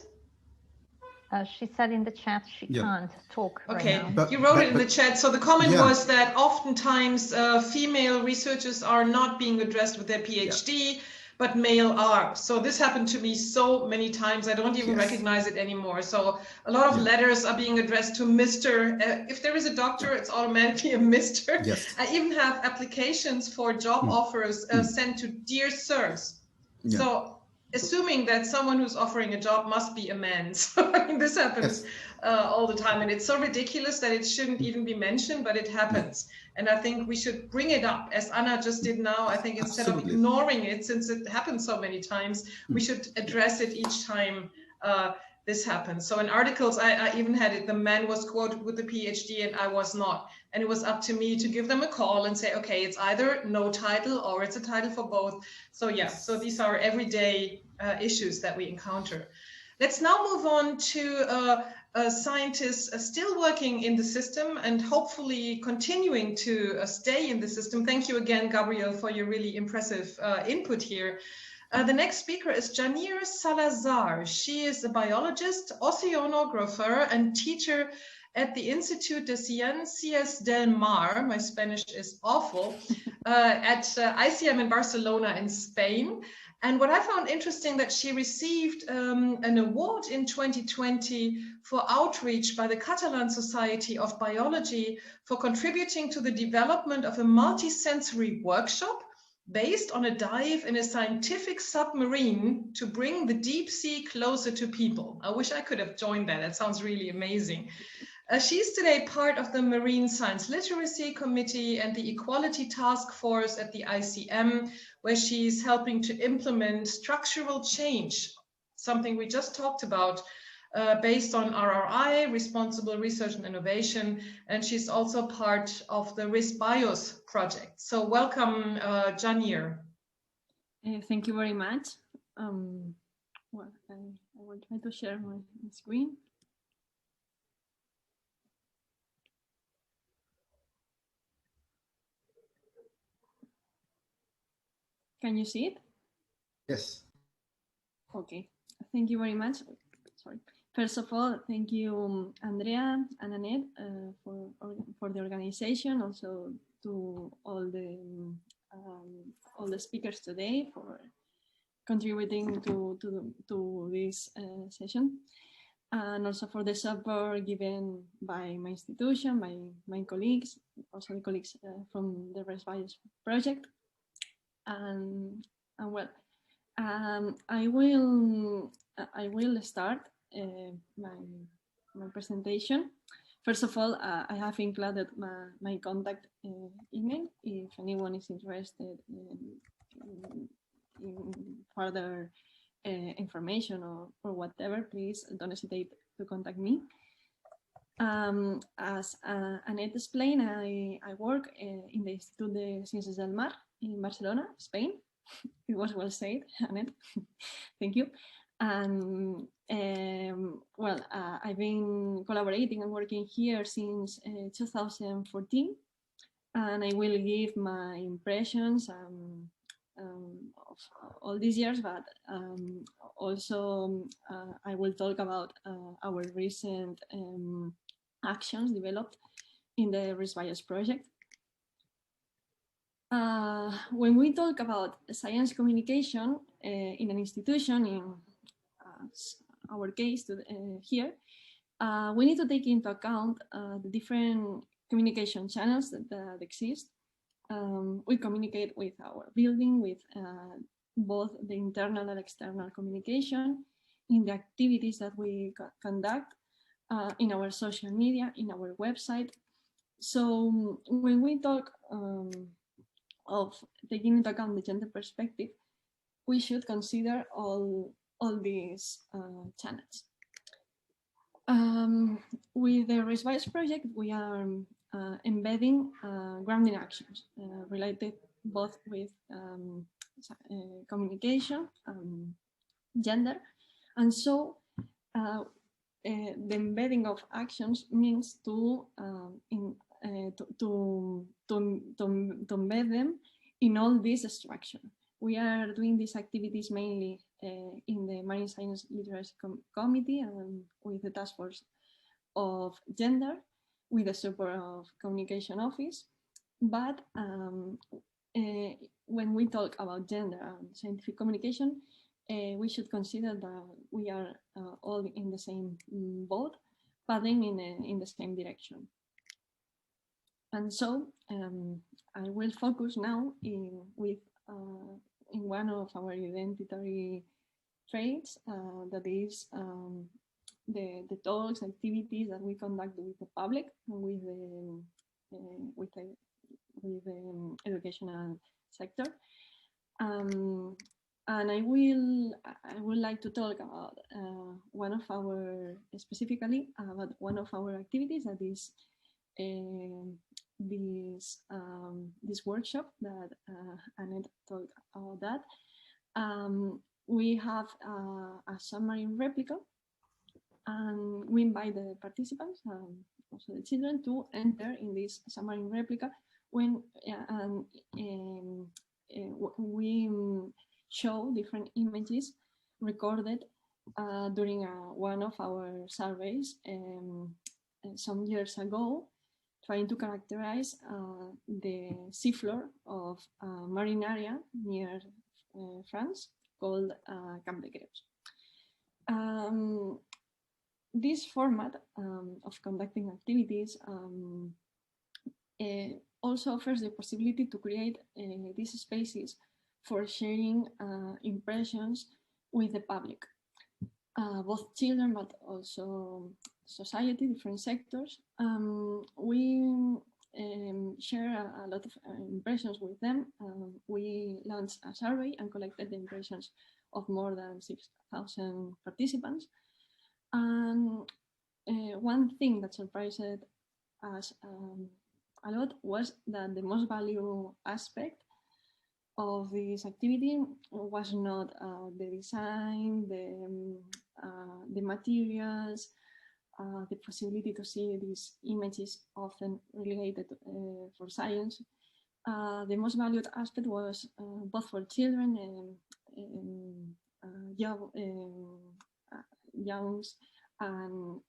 She said in the chat she can't talk right now. But you wrote it in the chat. So the comment was that oftentimes female researchers are not being addressed with their PhD, but male are. So this happened to me so many times. I don't even recognize it anymore. So a lot of letters are being addressed to Mr. If there is a doctor, it's automatically a Mr. I even have applications for job offers sent to Dear Sirs. So assuming that someone who's offering a job must be a man. So I mean, this happens all the time, and it's so ridiculous that it shouldn't even be mentioned, but it happens. And I think we should bring it up, as Anna just did now. I think instead of ignoring it, since it happens so many times, we should address it each time this happens. So in articles, I even had it, the man was quoted with the PhD and I was not. And it was up to me to give them a call and say, okay, it's either no title or it's a title for both. So yeah, so these are everyday issues that we encounter. Let's now move on to scientists still working in the system and hopefully continuing to stay in the system. Thank you again, Gabrielle, for your really impressive input here. The next speaker is Janier Salazar. She is a biologist, oceanographer, and teacher at the Institut de Ciencias del Mar, my Spanish is awful, at Acciam in Barcelona in Spain. And what I found interesting that she received an award in 2020 for outreach by the Catalan Society of Biology for contributing to the development of a multisensory workshop based on a dive in a scientific submarine to bring the deep sea closer to people. I wish I could have joined that. That sounds really amazing. She's today part of the Marine Science Literacy Committee and the Equality Task Force at the ICM, where she's helping to implement structural change, something we just talked about, based on RRI, Responsible Research and Innovation, and she's also part of the ResBios project. So welcome, Janier. Thank you very much. Well, I will try to share my screen. Can you see it? Yes. Okay, thank you very much. Sorry. First of all, thank you, Andrea and Annette, for the organization. Also to all the speakers today for contributing to this session, and also for the support given by my institution, by my colleagues, also the colleagues from the ResBios project. And well, I will start my presentation. First of all, I have included my contact email if anyone is interested in further information or whatever. Please don't hesitate to contact me. As Annette explained, I work in the Institut de Ciencias del Mar in Barcelona, Spain, It was well said, Annette. Thank you. And well, I've been collaborating and working here since 2014, and I will give my impressions of all these years, but also I will talk about our recent actions developed in the ResBios project. When we talk about science communication in an institution, in our case here, we need to take into account the different communication channels that exist. We communicate with our building, with both the internal and external communication, in the activities that we conduct, in our social media, in our website. So when we talk of taking into account the gender perspective, we should consider all these channels. With the ResBios project, we are embedding grounding actions related both with communication, gender, and so the embedding of actions means to embed them in all this structure. We are doing these activities mainly in the Marine Science Literacy Committee and with the Task Force of Gender, with the support of Communication Office. But when we talk about gender and scientific communication, we should consider that we are all in the same boat, paddling in the same direction. And so I will focus now in one of our identity traits, that is the talks, activities that we conduct with the public and with the educational sector. And I would like to talk about specifically about one of our activities, that is this workshop that Annette talked about. That we have a submarine replica, and we invite the participants, also the children, to enter in this submarine replica when we show different images recorded during one of our surveys some years ago, trying to characterize the seafloor of a marine area near France called Camp de Creus. This format of conducting activities also offers the possibility to create these spaces for sharing impressions with the public, both children but also society, different sectors. We share a lot of impressions with them. We launched a survey and collected the impressions of more than 6,000 participants. And one thing that surprised us a lot was that the most valuable aspect of this activity was not the design, the materials, the possibility to see these images often related for science. The most valued aspect was both for children and youngs and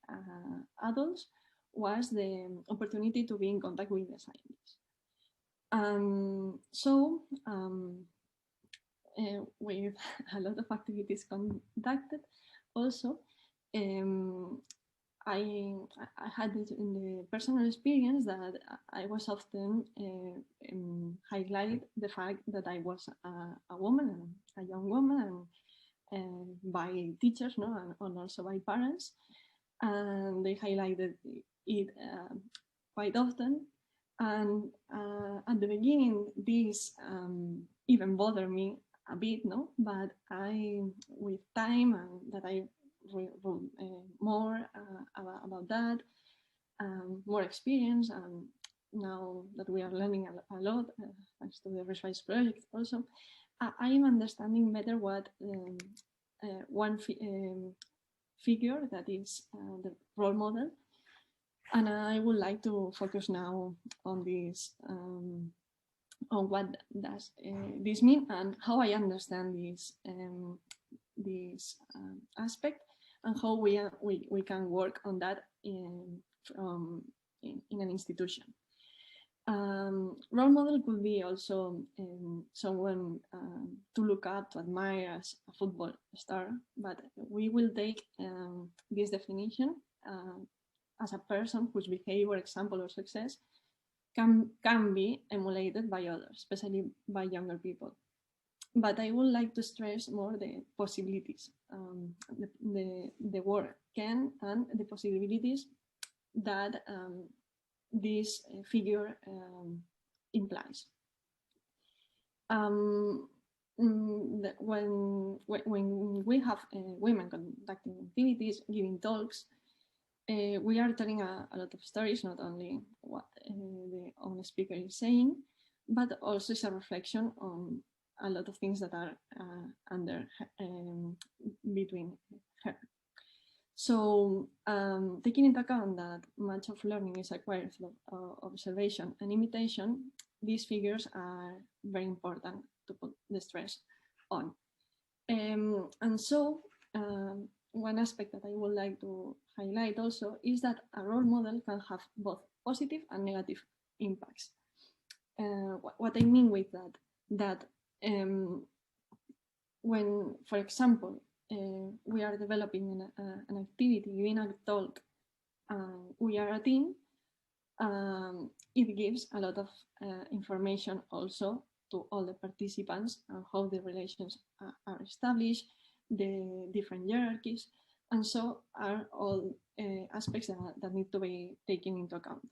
adults, was the opportunity to be in contact with the scientists. So with a lot of activities conducted, also I had it in the personal experience that I was often highlight the fact that I was a woman, a young woman, and by teachers, and also by parents, and they highlighted it quite often. And at the beginning, this even bothered me a bit, but with time, and that I wrote more about that, more experience, and now that we are learning a lot, thanks to the ResBios project also, I am understanding better what one figure that is the role model, and I would like to focus now on this, on what does this mean and how I understand this aspect, and how we can work on that in an institution. Role model could be also someone to look up, to admire as a football star, but we will take this definition as a person whose behavior, example, or success can be emulated by others, especially by younger people. But I would like to stress more the possibilities, the word can, and the possibilities that this figure implies. When we have women conducting activities, giving talks, we are telling a lot of stories, not only what the own speaker is saying, but also it's a reflection on a lot of things that are under between her. So taking into account that much of learning is acquired through observation and imitation, these figures are very important to put the stress on. And so one aspect that I would like to highlight also is that a role model can have both positive and negative impacts. What I mean with that when, for example, we are developing an activity, giving a talk, we are a team, it gives a lot of information also to all the participants on how the relations are established, the different hierarchies, and so are all aspects that need to be taken into account.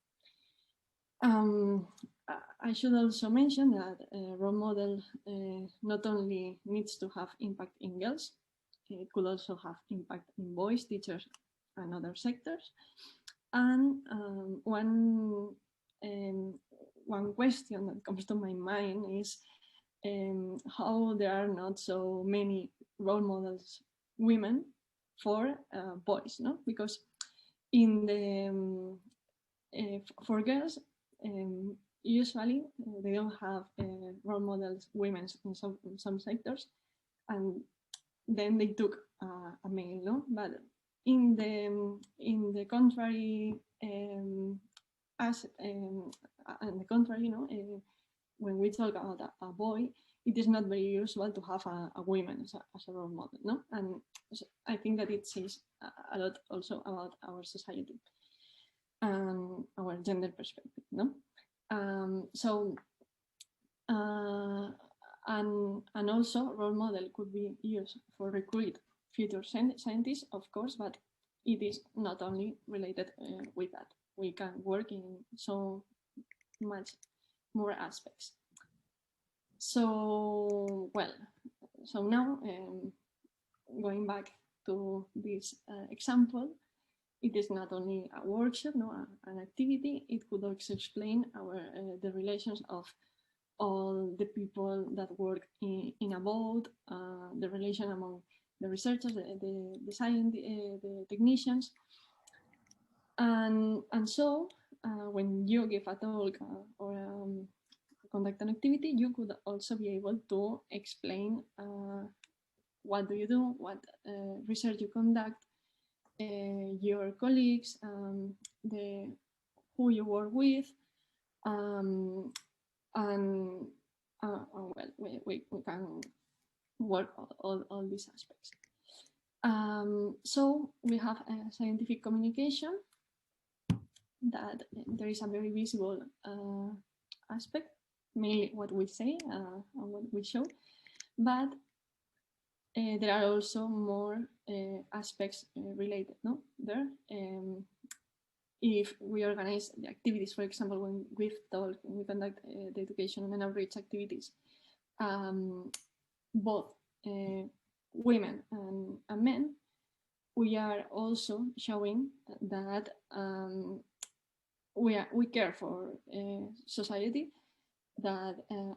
I should also mention that a role model not only needs to have impact in girls, it could also have impact in boys, teachers, and other sectors. And one question that comes to my mind is how there are not so many role models women for boys, no? Because in the for girls, usually they don't have role models women in some sectors, and then they took a male, no? But in the contrary, on the contrary, no, when we talk about a boy, it is not very usual to have a woman as a role model, no? And I think that it says a lot also about our society and our gender perspective, no? And also role model could be used for recruit future scientists, of course, but it is not only related with that. We can work in so much more aspects. So, well, so now going back to this example, it is not only a workshop, no, an activity. It could also explain the relations of all the people that work in a boat, the relation among the researchers, the scientists, the technicians, and so when you give a talk or conduct an activity, you could also be able to explain what do you do, what research you conduct, your colleagues, who you work with, and well, we can work all these aspects. So we have a scientific communication that there is a very visible aspect, mainly what we say and what we show, but there are also more aspects related, no? There, if we organize the activities, for example, when we talk, we conduct the education and outreach activities, both women and men, we are also showing that we care for society, that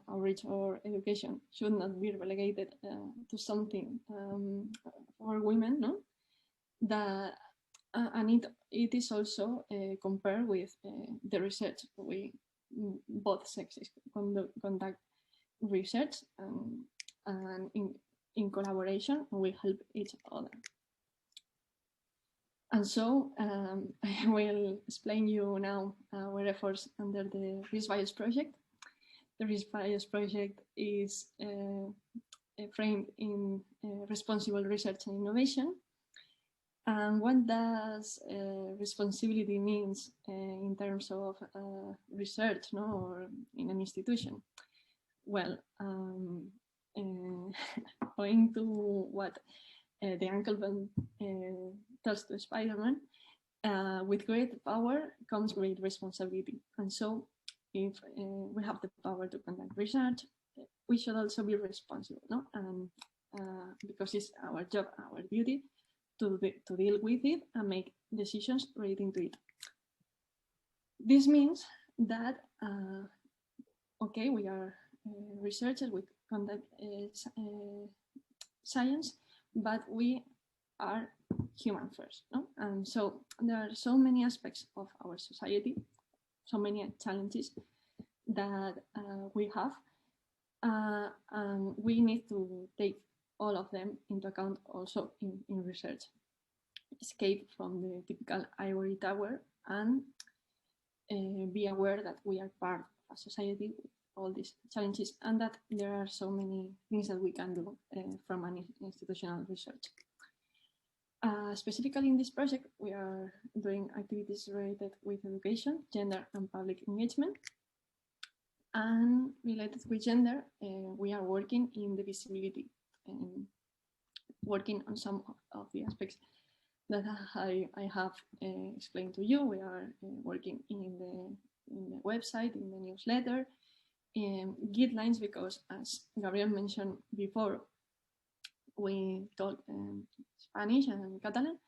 outreach or education should not be relegated to something for women, no? That and it is also compared with the research. We both sexes conduct research and in collaboration we help each other. And so I will explain you now our efforts under the ResBios project. The ResBios project is framed in responsible research and innovation. And what does responsibility means in terms of research, no, or in an institution? Well, owing to what the Uncle Ben tells to Spider-Man, with great power comes great responsibility. And so if we have the power to conduct research, we should also be responsible, no? And because it's our job, our duty to deal with it and make decisions relating to it. This means that, okay, we are researchers, we conduct science, but we are human first, no? And so there are so many aspects of our society, so many challenges that we have, and we need to take all of them into account also in research. Escape from the typical ivory tower and be aware that we are part of a society with all these challenges and that there are so many things that we can do from an institutional research. Specifically in this project, we are doing activities related with education, gender and public engagement. And related with gender, we are working in the visibility and working on some of the aspects that I have explained to you. We are working in the website, in the newsletter, in guidelines, because as Gabrielle mentioned before, we talk Spanish and Catalan,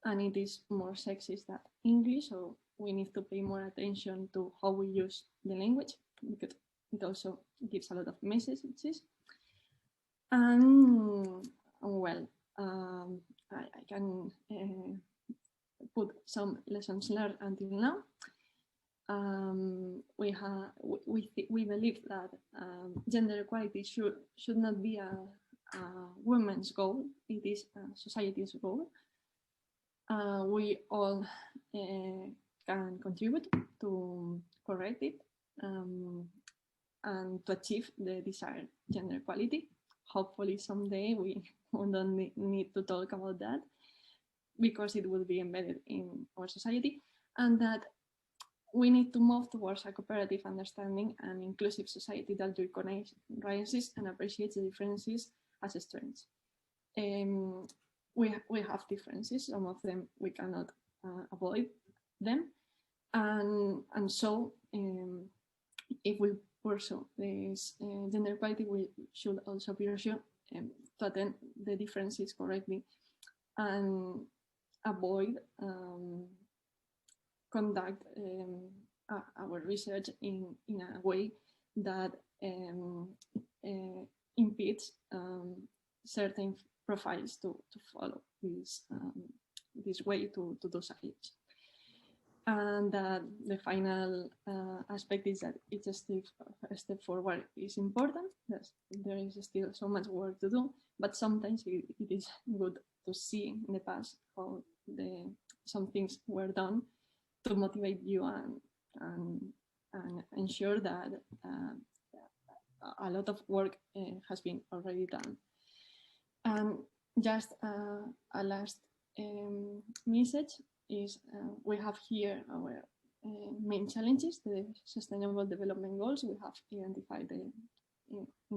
and it is more sexist than English, so we need to pay more attention to how we use the language, because it also gives a lot of messages. And well, I can put some lessons learned until now. We believe that gender equality should not be a women's goal. It is a society's goal. We all can contribute to correct it and to achieve the desired gender equality. Hopefully someday we don't need to talk about that because it will be embedded in our society, and that we need to move towards a cooperative understanding and inclusive society that recognizes and appreciates the differences as strengths. We have differences, some of them we cannot avoid them, and so if we pursue this gender equality, we should also pursue to attend the differences correctly and avoid conduct our research in a way that impedes certain profiles to follow this way to do science. And the final aspect is that each step forward is important. There is still so much work to do, but sometimes it is good to see in the past how some things were done to motivate you and ensure that a lot of work has been already done. And just a last message is we have here our main challenges, the Sustainable Development Goals. We have identified in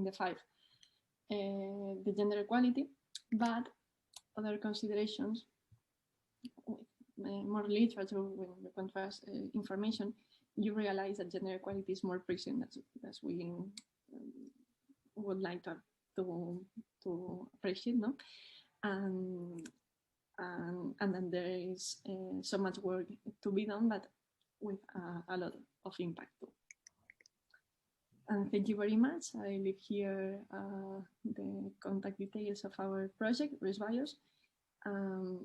the 5 the gender equality, but other considerations with more literature, when you contrast information, you realize that gender equality is more present as we would like to appreciate, no? And then there is so much work to be done, but with a lot of impact too. And thank you very much. I leave here the contact details of our project, ResBios,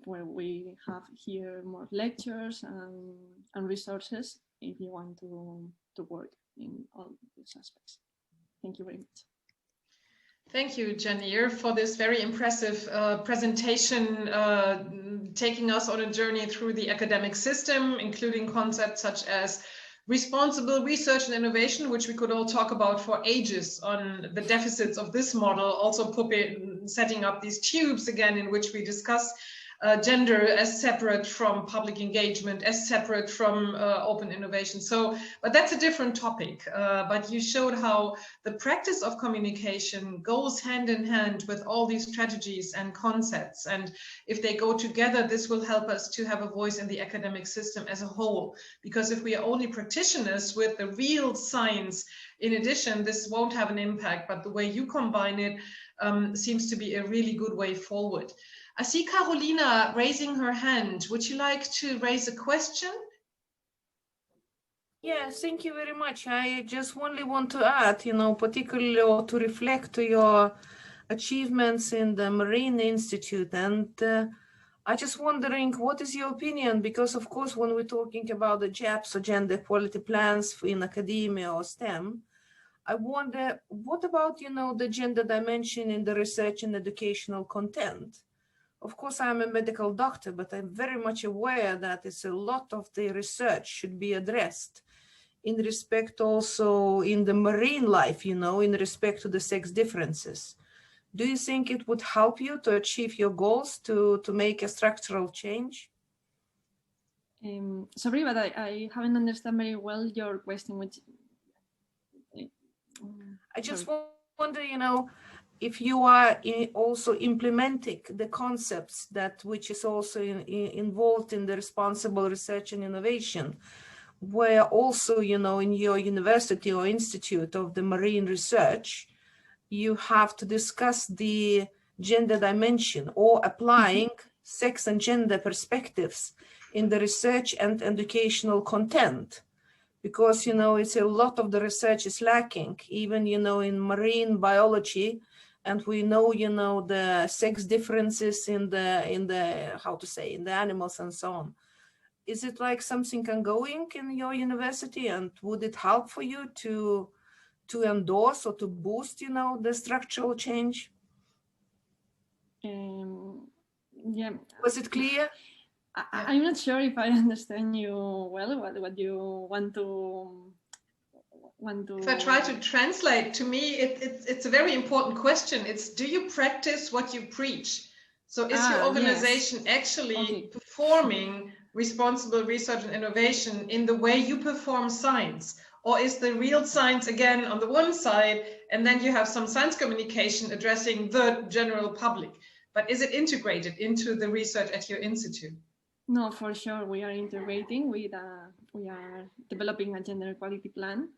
where we have here more lectures and resources if you want to work in all these aspects. Thank you very much. Thank you, Janier, for this very impressive presentation, taking us on a journey through the academic system, including concepts such as responsible research and innovation, which we could all talk about for ages on the deficits of this model, also setting up these tubes again in which we discuss gender as separate from public engagement, as separate from open innovation. So, but that's a different topic. But you showed how the practice of communication goes hand in hand with all these strategies and concepts. And if they go together, this will help us to have a voice in the academic system as a whole. Because if we are only practitioners with the real science, in addition, this won't have an impact. But the way you combine it seems to be a really good way forward. I see Carolina raising her hand. Would you like to raise a question? Yes, thank you very much. I just only want to add, particularly or to reflect to your achievements in the Marine Institute. And I just wondering, what is your opinion? Because of course, when we're talking about the JEPs or gender equality plans in academia or STEM, I wonder, what about, the gender dimension in the research and educational content? Of course, I'm a medical doctor, but I'm very much aware that it's a lot of the research should be addressed in respect also in the marine life, in respect to the sex differences. Do you think it would help you to achieve your goals, to make a structural change? Sorry, but I haven't understood very well your question. Which I just wonder, if you are also implementing the concepts which is also involved in the responsible research and innovation, where also, in your university or institute of the marine research, you have to discuss the gender dimension or applying sex and gender perspectives in the research and educational content. Because, it's a lot of the research is lacking, even, in marine biology. And we know, the sex differences in the how to say, in the animals and so on. Is it like something ongoing in your university? And would it help for you to endorse or to boost, the structural change? Yeah. Was it clear? I'm not sure if I understand you well, what you want to... If I try to translate, to me, it's a very important question. It's, do you practice what you preach? So is your organization actually performing responsible research and innovation in the way you perform science? Or is the real science, again, on the one side, and then you have some science communication addressing the general public? But is it integrated into the research at your institute? No, for sure. We are integrating with, we are developing a gender equality plan,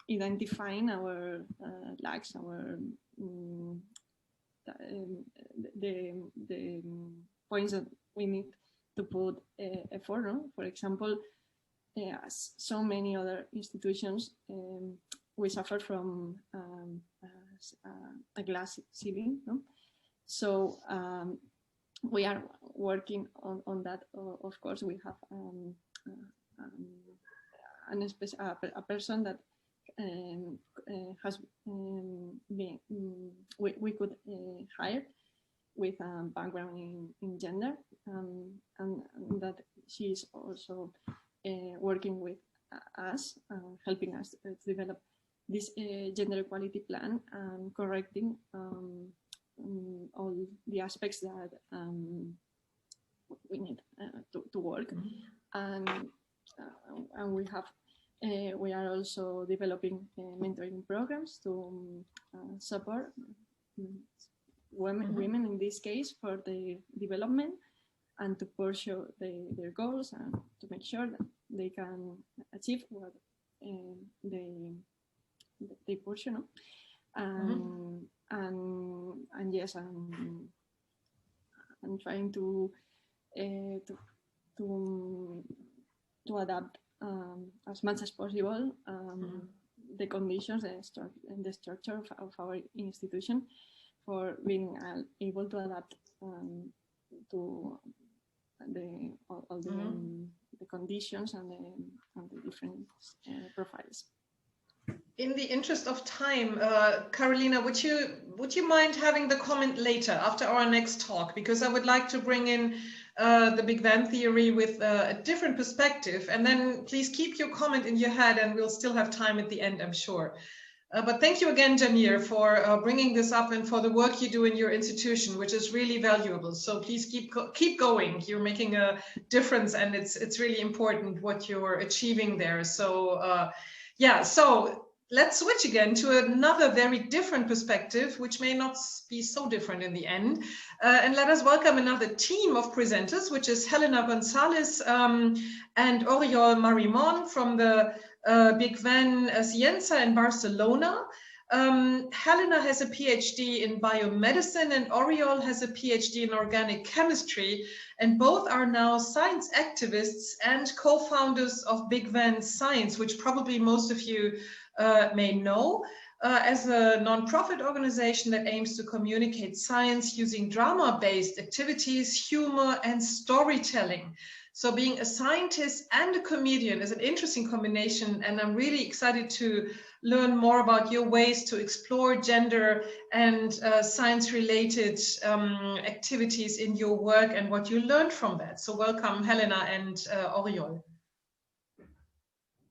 identifying our lacks, our the points that we need to put effort on. For example, as so many other institutions, we suffer from a glass ceiling. No? So we are working on that. Of course, we have a person that has been we could hire with a background in gender, and that she is also working with us, helping us to develop this gender equality plan and correcting all the aspects that we need to work. And we have we are also developing mentoring programs to support women in this case for the development and to pursue their goals and to make sure that they can achieve what they pursue. No? And yes, I'm trying to adapt as much as possible the conditions and the structure of our institution for being able to adapt to all the conditions and the different profiles. In the interest of time, Carolina, would you mind having the comment later after our next talk? Because I would like to bring in the Big Bang theory with a different perspective, and then please keep your comment in your head and we'll still have time at the end, I'm sure. But thank you again, Janier, for bringing this up and for the work you do in your institution, which is really valuable. So please keep going. You're making a difference, and it's really important what you're achieving there. So yeah, so let's switch again to another very different perspective, which may not be so different in the end. And let us welcome another team of presenters, which is Helena Gonzalez and Oriol Marimon from the Big Bang Cienza in Barcelona. Helena has a PhD in biomedicine and Oriol has a PhD in organic chemistry, and both are now science activists and co-founders of Big Bang Science, which probably most of you may know, as a non-profit organization that aims to communicate science using drama-based activities, humor, and storytelling. So being a scientist and a comedian is an interesting combination, and I'm really excited to learn more about your ways to explore gender and science-related activities in your work and what you learned from that. So welcome, Helena and Oriol.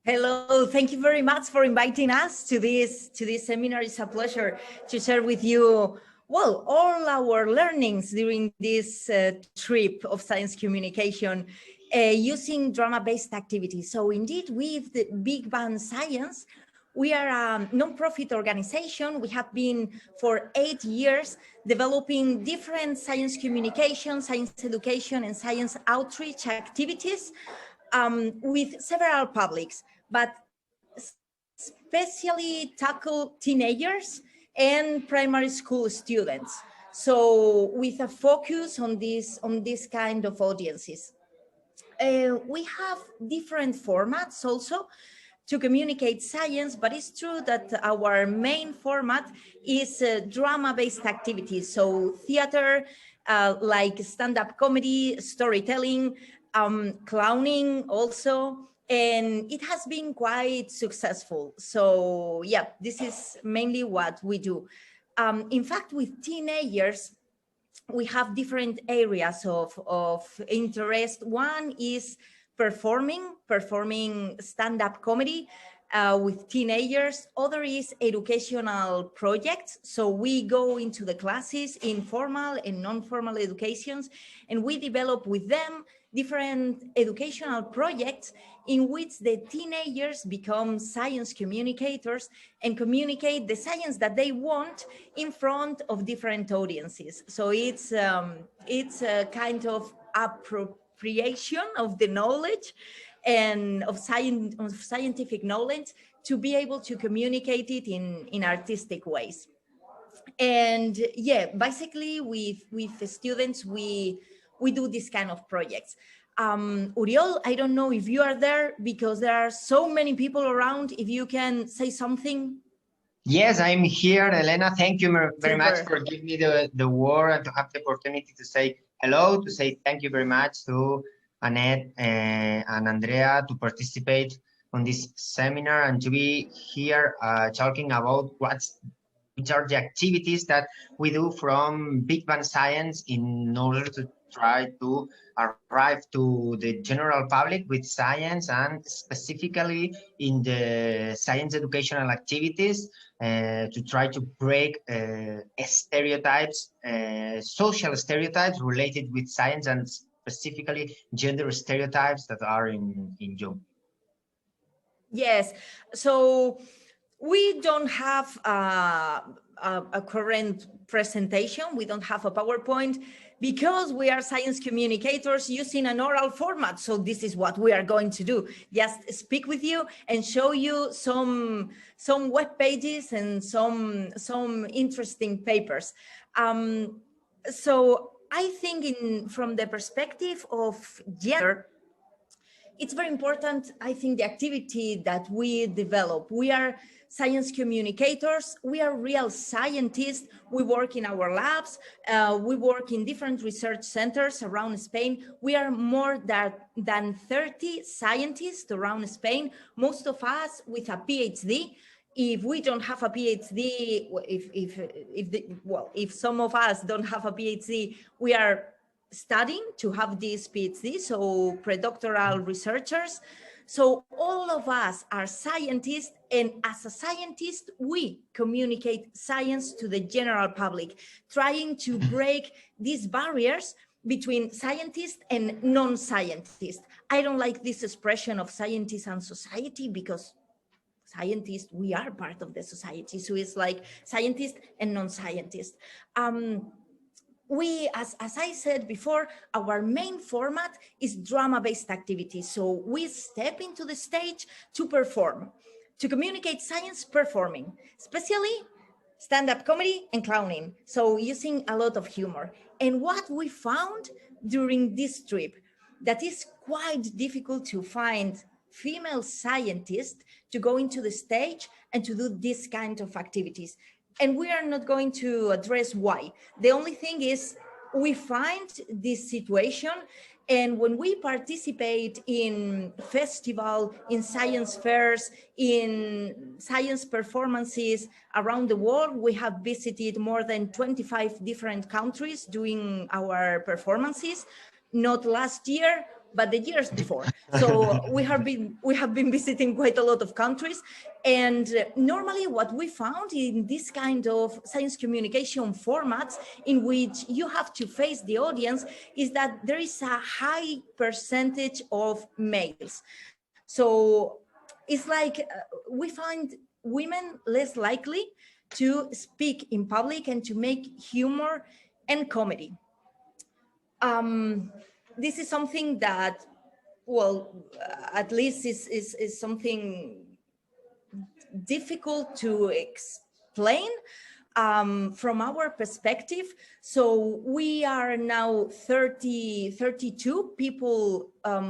Hello, thank you very much for inviting us to this seminar. It's a pleasure to share with you, well, all our learnings during this trip of science communication using drama-based activities. So indeed, with the Big Bang Science, we are a non-profit organization. We have been for 8 years developing different science communication, science education, and science outreach activities with several publics, but especially tackle teenagers and primary school students. So with a focus on this kind of audiences. We have different formats also to communicate science, but it's true that our main format is drama-based activities. So theater, like stand-up comedy, storytelling, clowning also, and it has been quite successful. So yeah, this is mainly what we do. In fact, with teenagers, we have different areas of interest. One is performing stand-up comedy with teenagers. Other is educational projects. So we go into the classes in formal and non-formal educations, and we develop with them different educational projects in which the teenagers become science communicators and communicate the science that they want in front of different audiences. So it's a kind of appropriation of the knowledge and of scientific knowledge to be able to communicate it in artistic ways. And yeah, basically with the students, we do this kind of projects. Oriol, I don't know if you are there because there are so many people around. If you can say something. Yes, I'm here, Elena. Thank you very much for giving me the word and to have the opportunity to say hello, to say thank you very much to Annette and Andrea to participate on this seminar and to be here talking about which are the activities that we do from Big Bang Science in order to try to arrive to the general public with science, and specifically in the science educational activities to try to break stereotypes, social stereotypes related with science, and specifically gender stereotypes that are in young. Yes, so we don't have a current presentation. We don't have a PowerPoint because we are science communicators using an oral format. So this is what we are going to do. Just speak with you and show you some web pages and some interesting papers. So I think from the perspective of gender, it's very important, I think, the activity that we develop. We are science communicators. We are real scientists. We work in our labs. We work in different research centers around Spain. We are more than 30 scientists around Spain, most of us with a PhD. If we don't have a PhD, if some of us don't have a PhD, we are studying to have this PhD, so predoctoral researchers. So all of us are scientists, and as a scientist, we communicate science to the general public, trying to break these barriers between scientists and non-scientists. I don't like this expression of scientists and society, because scientists, we are part of the society. So it's like scientists and non-scientists. We, as I said before, our main format is drama-based activities. So we step into the stage to perform, to communicate science performing, especially stand-up comedy and clowning. So using a lot of humor. And what we found during this trip, that is quite difficult to find female scientists to go into the stage and to do this kind of activities. And we are not going to address why. The only thing is we find this situation, and when we participate in festival, in science fairs, in science performances around the world, we have visited more than 25 different countries doing our performances, not last year, but the years before. So we have been visiting quite a lot of countries. And normally what we found in this kind of science communication formats in which you have to face the audience is that there is a high percentage of males. So it's like we find women less likely to speak in public and to make humor and comedy. This is something that, well, at least is something difficult to explain from our perspective. So we are now 32 people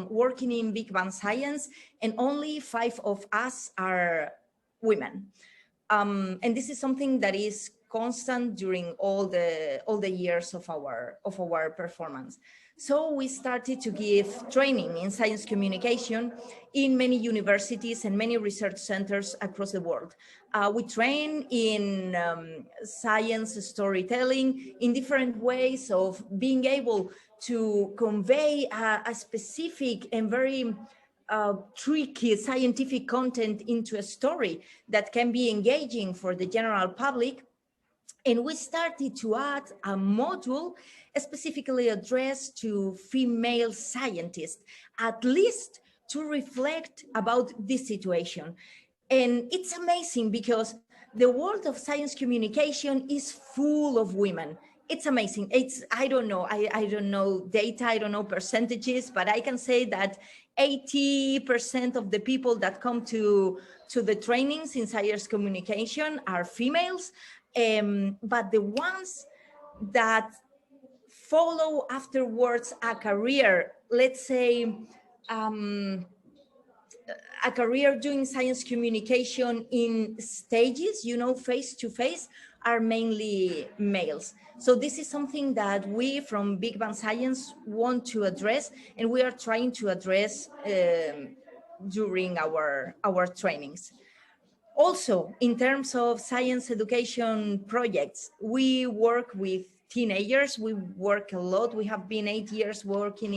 working in Big Bang Science, and only 5 of us are women. And this is something that is constant during all the years of our performance. So we started to give training in science communication in many universities and many research centers across the world. We train in science storytelling, in different ways of being able to convey a specific and very tricky scientific content into a story that can be engaging for the general public. And we started to add a module specifically addressed to female scientists, at least to reflect about this situation. And it's amazing because the world of science communication is full of women. It's amazing. I don't know data, I don't know percentages, but I can say that 80% of the people that come to the trainings in science communication are females. But the ones that follow afterwards a career, let's say a career doing science communication in stages, face to face, are mainly males. So this is something that we from Big Bang Science want to address, and we are trying to address during our trainings. Also, in terms of science education projects, we work with teenagers. We work a lot. We have been 8 years working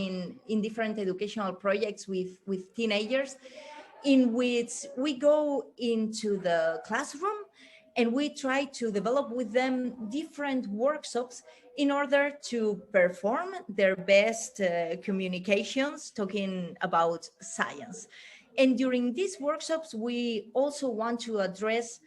in different educational projects with teenagers, in which we go into the classroom and we try to develop with them different workshops in order to perform their best communications talking about science. And during these workshops, we also want to address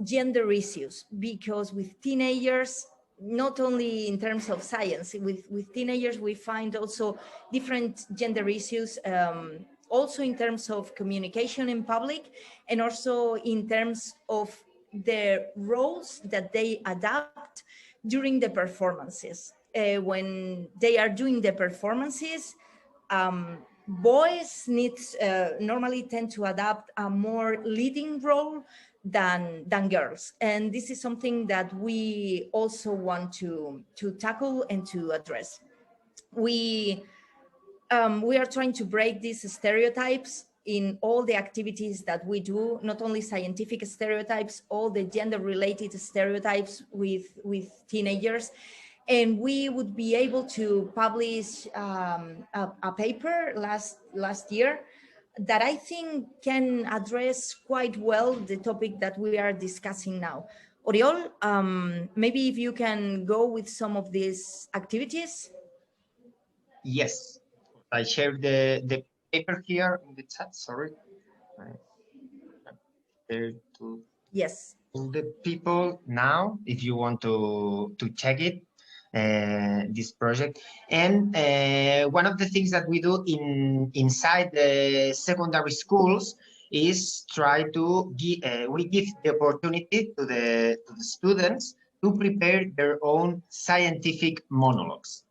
gender issues, because with teenagers, not only in terms of science, with teenagers, we find also different gender issues, also in terms of communication in public, and also in terms of the roles that they adapt during the performances. When they are doing the performances, boys normally tend to adapt a more leading role than girls. And this is something that we also want to tackle and to address. We are trying to break these stereotypes in all the activities that we do, not only scientific stereotypes, all the gender-related stereotypes with teenagers. And we would be able to publish a paper last year that I think can address quite well the topic that we are discussing now. Oriol, maybe if you can go with some of these activities. Yes, I shared the paper here in the chat, sorry. There to yes, the people now, if you want to check it, this project. And one of the things that we do inside the secondary schools is try to give, we give the opportunity to the students to prepare their own scientific monologues.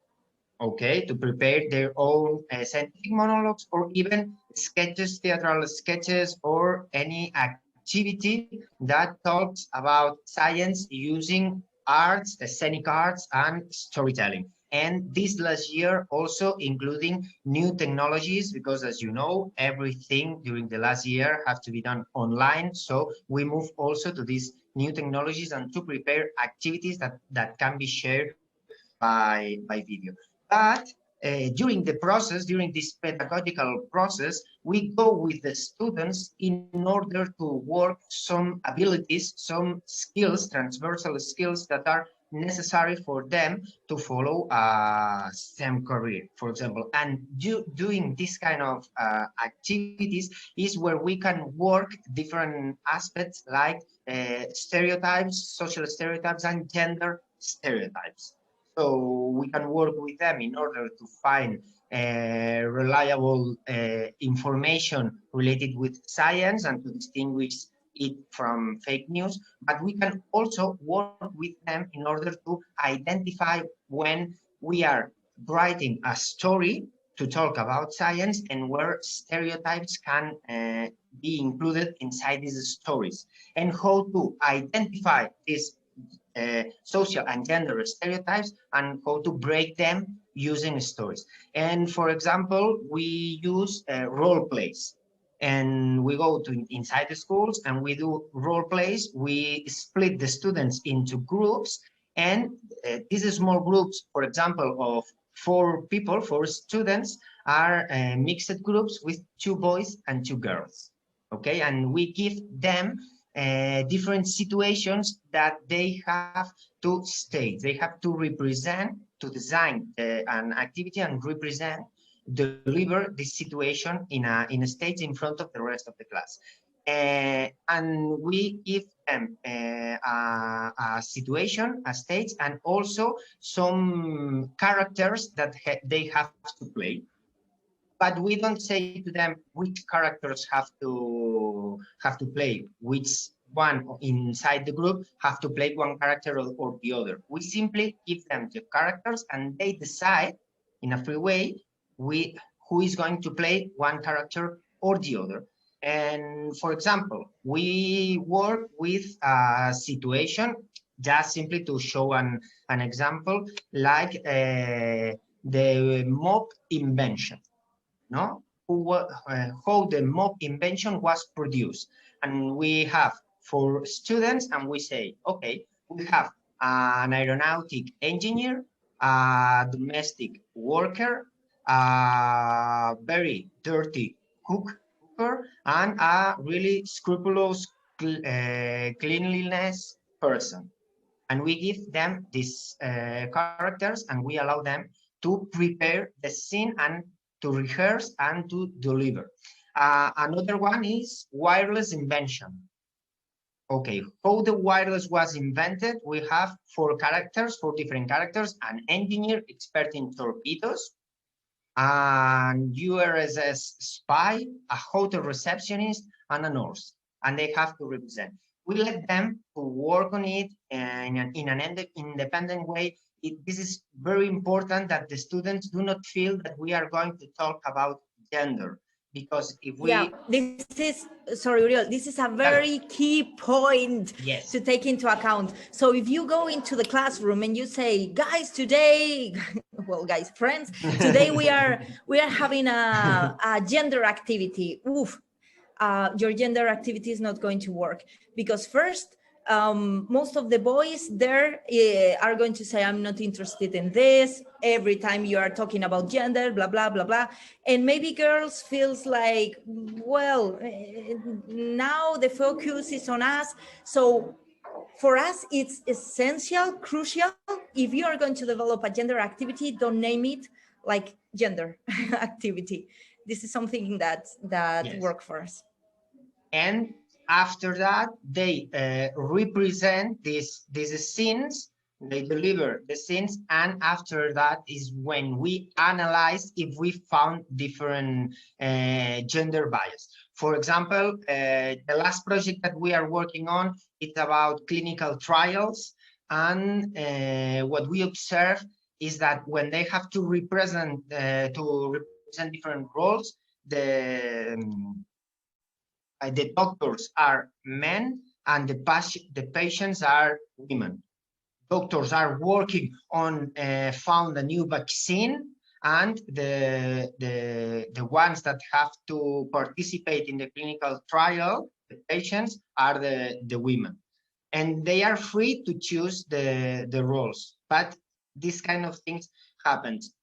Okay, to prepare their own scientific monologues, or even sketches, theatrical sketches, or any activity that talks about science using arts, scenic arts, and storytelling. And this last year also including new technologies, because as you know, everything during the last year has to be done online. So we move also to these new technologies and to prepare activities that can be shared by video. But during the process, during this pedagogical process, we go with the students in order to work some abilities, some skills, transversal skills that are necessary for them to follow a STEM career, for example. And doing this kind of activities is where we can work different aspects like stereotypes, social stereotypes, and gender stereotypes. So we can work with them in order to find reliable information related with science and to distinguish it from fake news. But we can also work with them in order to identify when we are writing a story to talk about science and where stereotypes can be included inside these stories, and how to identify these social and gender stereotypes and how to break them using stories. And for example, we use role plays, and we go to inside the schools and we do role plays. We split the students into groups, and these small groups, for example, of 4 people, 4 students, are mixed groups with 2 boys and 2 girls. Okay, and we give them different situations that they have to state. They have to represent, to design an activity and represent, deliver this situation in a stage in front of the rest of the class. And we give them a situation, a stage, and also some characters that they have to play. But we don't say to them which characters have to play, which one inside the group have to play one character or the other. We simply give them the characters and they decide in a free way who is going to play one character or the other. And for example, we work with a situation, just simply to show an example, like the mob invention. No, how the mob invention was produced. And we have 4 students, and we say, okay, we have an aeronautic engineer, a domestic worker, a very dirty cooker, and a really scrupulous cleanliness person. And we give them these characters, and we allow them to prepare the scene and to rehearse and to deliver. Another one is wireless invention. Okay, how the wireless was invented, we have 4 characters, 4 different characters: an engineer expert in torpedoes, an URSS spy, a hotel receptionist, and a nurse, and they have to represent. We let them to work on it in an independent way. This is very important, that the students do not feel that we are going to talk about gender. because if we... Yeah, this is, sorry, Uriel, this is a very key point to take into account. So if you go into the classroom and you say, guys, today, well, guys, friends, today we are having a gender activity. Oof, your gender activity is not going to work, because first, most of the boys there are going to say, I'm not interested in this. Every time you are talking about gender, blah, blah, blah, blah. And maybe girls feels like, well, now the focus is on us. So for us, it's essential, crucial. If you are going to develop a gender activity, don't name it like gender activity. This is something that works for us. And after that, they represent these scenes, they deliver the scenes, and after that is when we analyze if we found different gender bias. For example, the last project that we are working on, it's about clinical trials, and what we observe is that when they have to represent different roles, the doctors are men and the patients are women. Doctors are working on found a new vaccine, and the ones that have to participate in the clinical trial, the patients, are the women. And they are free to choose the roles, but this kind of things happens.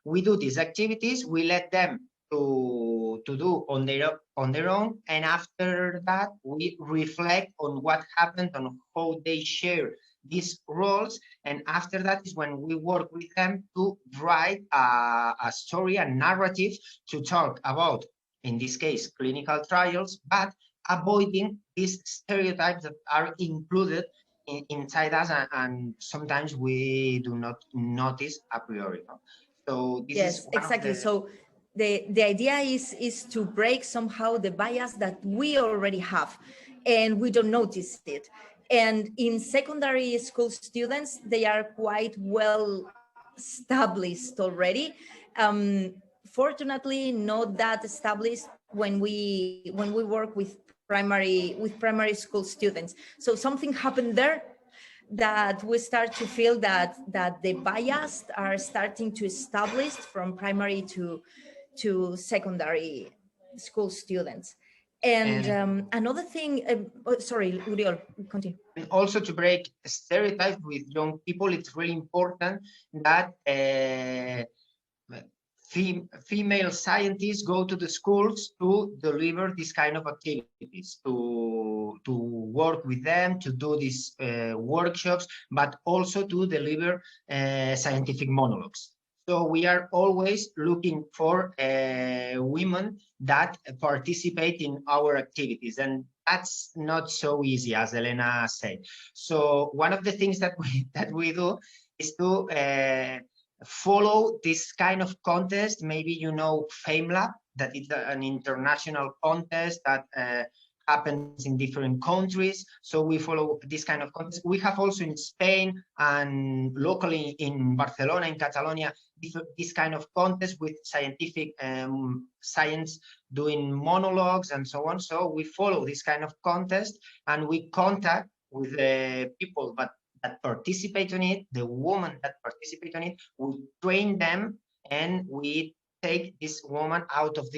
We do these activities, we let them to do on their own, and after that we reflect on what happened, on how they share these roles, and after that is when we work with them to write a story, a narrative, to talk about, in this case, clinical trials, but avoiding these stereotypes that are included inside us, and sometimes we do not notice a priori. So this is exactly. So the idea is to break somehow the bias that we already have and we don't notice it. And in secondary school students, they are quite well established already. Fortunately, not that established when we work with primary school students. So something happened there that we start to feel that the bias are starting to establish from primary to secondary school students. And another thing, sorry, Uriel, continue. And also to break stereotypes with young people, it's really important that female scientists go to the schools to deliver this kind of activities, to work with them, to do these workshops, but also to deliver scientific monologues. So we are always looking for women that participate in our activities, and that's not so easy, as Elena said. So one of the things that we do is to follow this kind of contest. Maybe you know FameLab, that is an international contest that happens in different countries. So we follow this kind of contest. We have also in Spain and locally in Barcelona, in Catalonia, this kind of contest with scientific science doing monologues and so on. So we follow this kind of contest and we contact with the people that participate in it, the women that participate in it, we train them, and we take this woman out of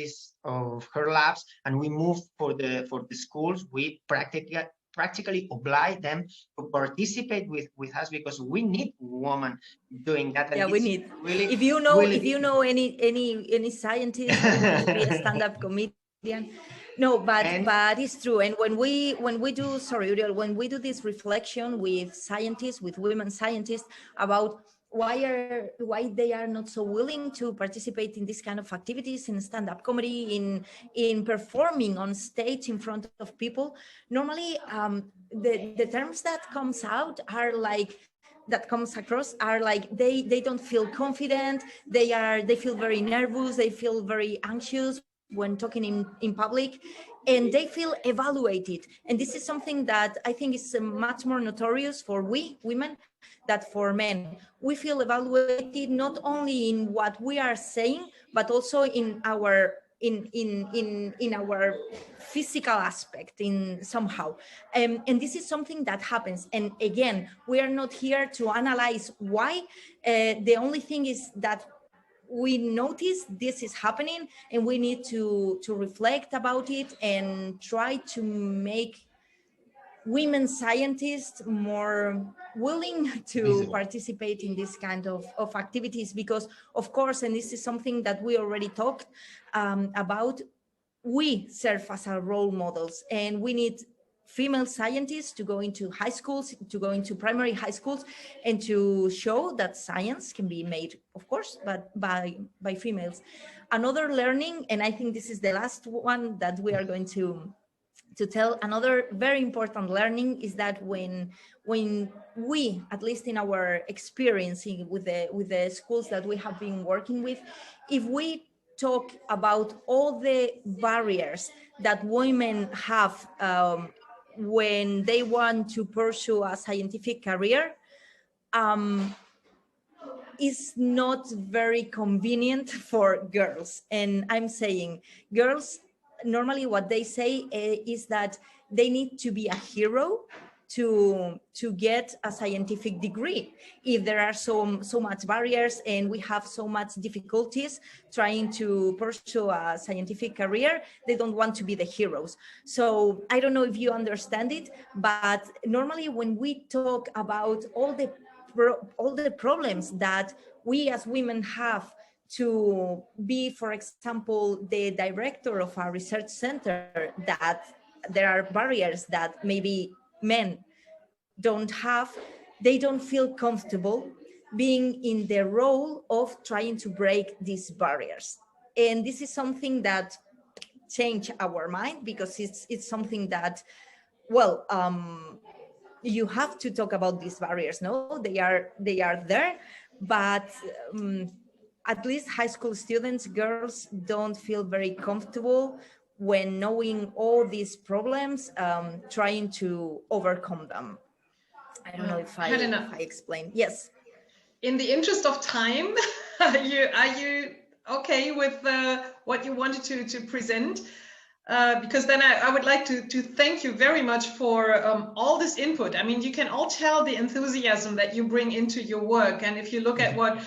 her labs, and we move for the schools. We practically oblige them to participate with us, because we need women doing that. Yeah, we need. Really, if you know really any scientist who wants to be a stand-up comedian. No, but it's true. And when we do, sorry, Uriel, when we do this reflection with scientists, with women scientists, about why they are not so willing to participate in this kind of activities, in stand-up comedy, in performing on stage in front of people, normally the terms that comes across are like they don't feel confident, they feel very nervous, they feel very anxious when talking in public, and they feel evaluated. And this is something that I think is much more notorious for we women than for men. We feel evaluated not only in what we are saying, but also in our in our physical aspect in somehow. And this is something that happens. And again, we are not here to analyze why. The only thing is that we notice this is happening, and we need to reflect about it and try to make women scientists more willing to participate in this kind of activities, because of course, and this is something that we already talked about, we serve as our role models, and we need female scientists to go into high schools, to go into primary high schools, and to show that science can be made, of course, but by females. Another learning, and I think this is the last one that we are going to tell, another very important learning is that when we, at least in our experience with the schools that we have been working with, if we talk about all the barriers that women have when they want to pursue a scientific career, is not very convenient for girls. And I'm saying girls, normally what they say is that they need to be a hero to get a scientific degree. If there are so much barriers and we have so much difficulties trying to pursue a scientific career, they don't want to be the heroes. So I don't know if you understand it, but normally when we talk about all the problems that we as women have to be, for example, the director of a research center, that there are barriers that maybe men don't have, they don't feel comfortable being in the role of trying to break these barriers. And this is something that changed our mind, because it's something that, well, you have to talk about these barriers. No, they are there, but at least high school students, girls, don't feel very comfortable when knowing all these problems, trying to overcome them. I don't know if I explained. Yes. In the interest of time, are you okay with what you wanted to present? Because then I would like to thank you very much for all this input. I mean, you can all tell the enthusiasm that you bring into your work. And if you look at what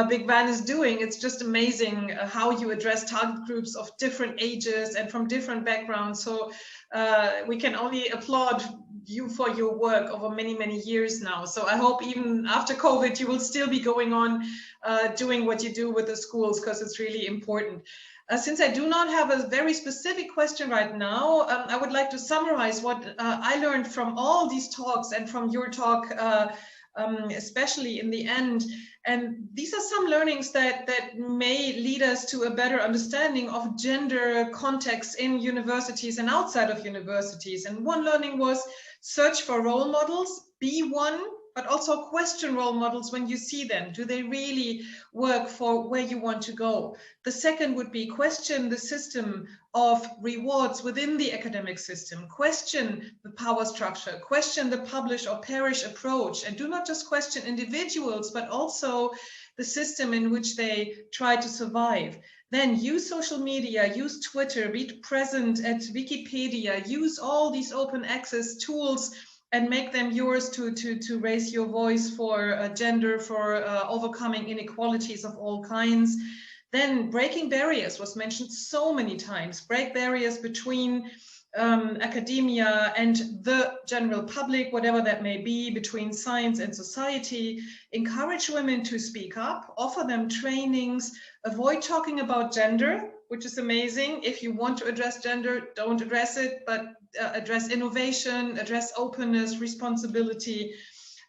Big Bang is doing, it's just amazing how you address target groups of different ages and from different backgrounds. So we can only applaud you for your work over many, many years now. So I hope even after COVID, you will still be going on doing what you do with the schools, because it's really important. Since I do not have a very specific question right now, I would like to summarize what I learned from all these talks and from your talk, especially in the end. And these are some learnings that may lead us to a better understanding of gender contexts in universities and outside of universities. And one learning was search for role models, be one, but also question role models when you see them. Do they really work for where you want to go? The second would be question the system of rewards within the academic system, question the power structure, question the publish or perish approach, and do not just question individuals, but also the system in which they try to survive. Then use social media, use Twitter, be present at Wikipedia, use all these open access tools and make them yours to raise your voice for gender, for overcoming inequalities of all kinds. Then breaking barriers was mentioned so many times. Break barriers between academia and the general public, whatever that may be, between science and society. Encourage women to speak up, offer them trainings, avoid talking about gender, which is amazing. If you want to address gender, don't address it, but address innovation, address openness, responsibility.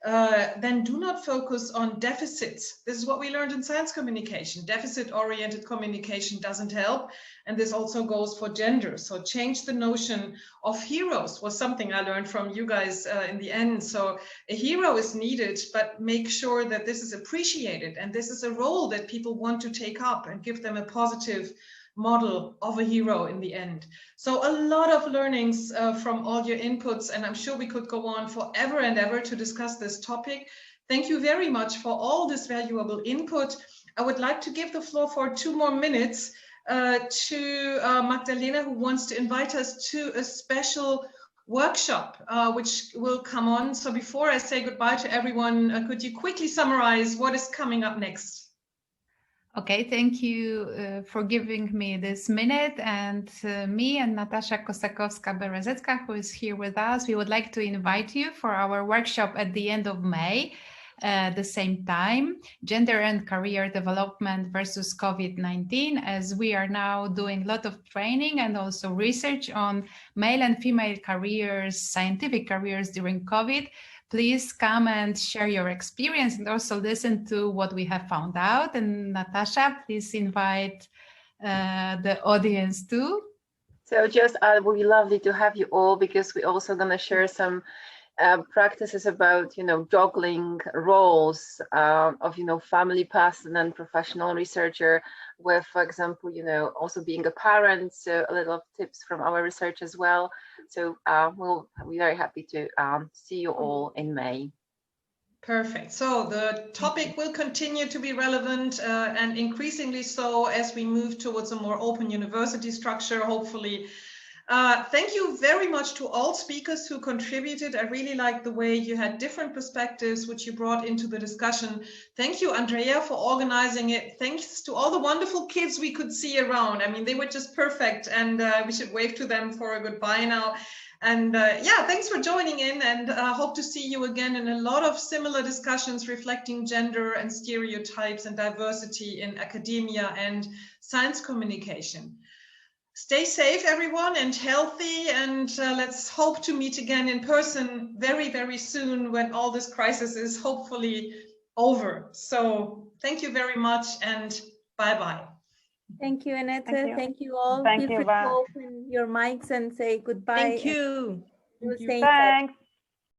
Then do not focus on deficits. This is what we learned in science communication. Deficit-oriented communication doesn't help. And this also goes for gender. So change the notion of heroes was something I learned from you guys in the end. So a hero is needed, but make sure that this is appreciated. And this is a role that people want to take up and give them a positive model of a hero in the end. So a lot of learnings from all your inputs, and I'm sure we could go on forever and ever to discuss this topic. Thank you very much for all this valuable input. I would like to give the floor for 2 more minutes to Magdalena, who wants to invite us to a special workshop, which will come on. So before I say goodbye to everyone, could you quickly summarize what is coming up next? Okay, thank you for giving me this minute, and me and Natasha Kosakowska-Berezecka, who is here with us, we would like to invite you for our workshop at the end of May, the same time, Gender and Career Development versus COVID-19, as we are now doing a lot of training and also research on male and female careers, scientific careers during COVID. Please come and share your experience and also listen to what we have found out. And Natasha, please invite the audience too. So just it would be lovely to have you all, because we're also going to share some practices about, juggling roles of, family person and professional researcher with, for example, also being a parent. So a little tips from our research as well. So we'll be very happy to see you all in May. Perfect. So the topic will continue to be relevant and increasingly so as we move towards a more open university structure, hopefully. Thank you very much to all speakers who contributed. I really liked the way you had different perspectives, which you brought into the discussion. Thank you, Andrea, for organizing it. Thanks to all the wonderful kids we could see around. I mean, they were just perfect, and we should wave to them for a goodbye now. And yeah, thanks for joining in, and hope to see you again in a lot of similar discussions reflecting gender and stereotypes and diversity in academia and science communication. Stay safe, everyone, and healthy, and let's hope to meet again in person very, very soon when all this crisis is hopefully over. So thank you very much, and bye-bye. Thank you, Annette. Thank you. Thank you all. Thank Feel you, free bye. to open your mics and say goodbye. Thank you. We'll stay in touch. Thanks.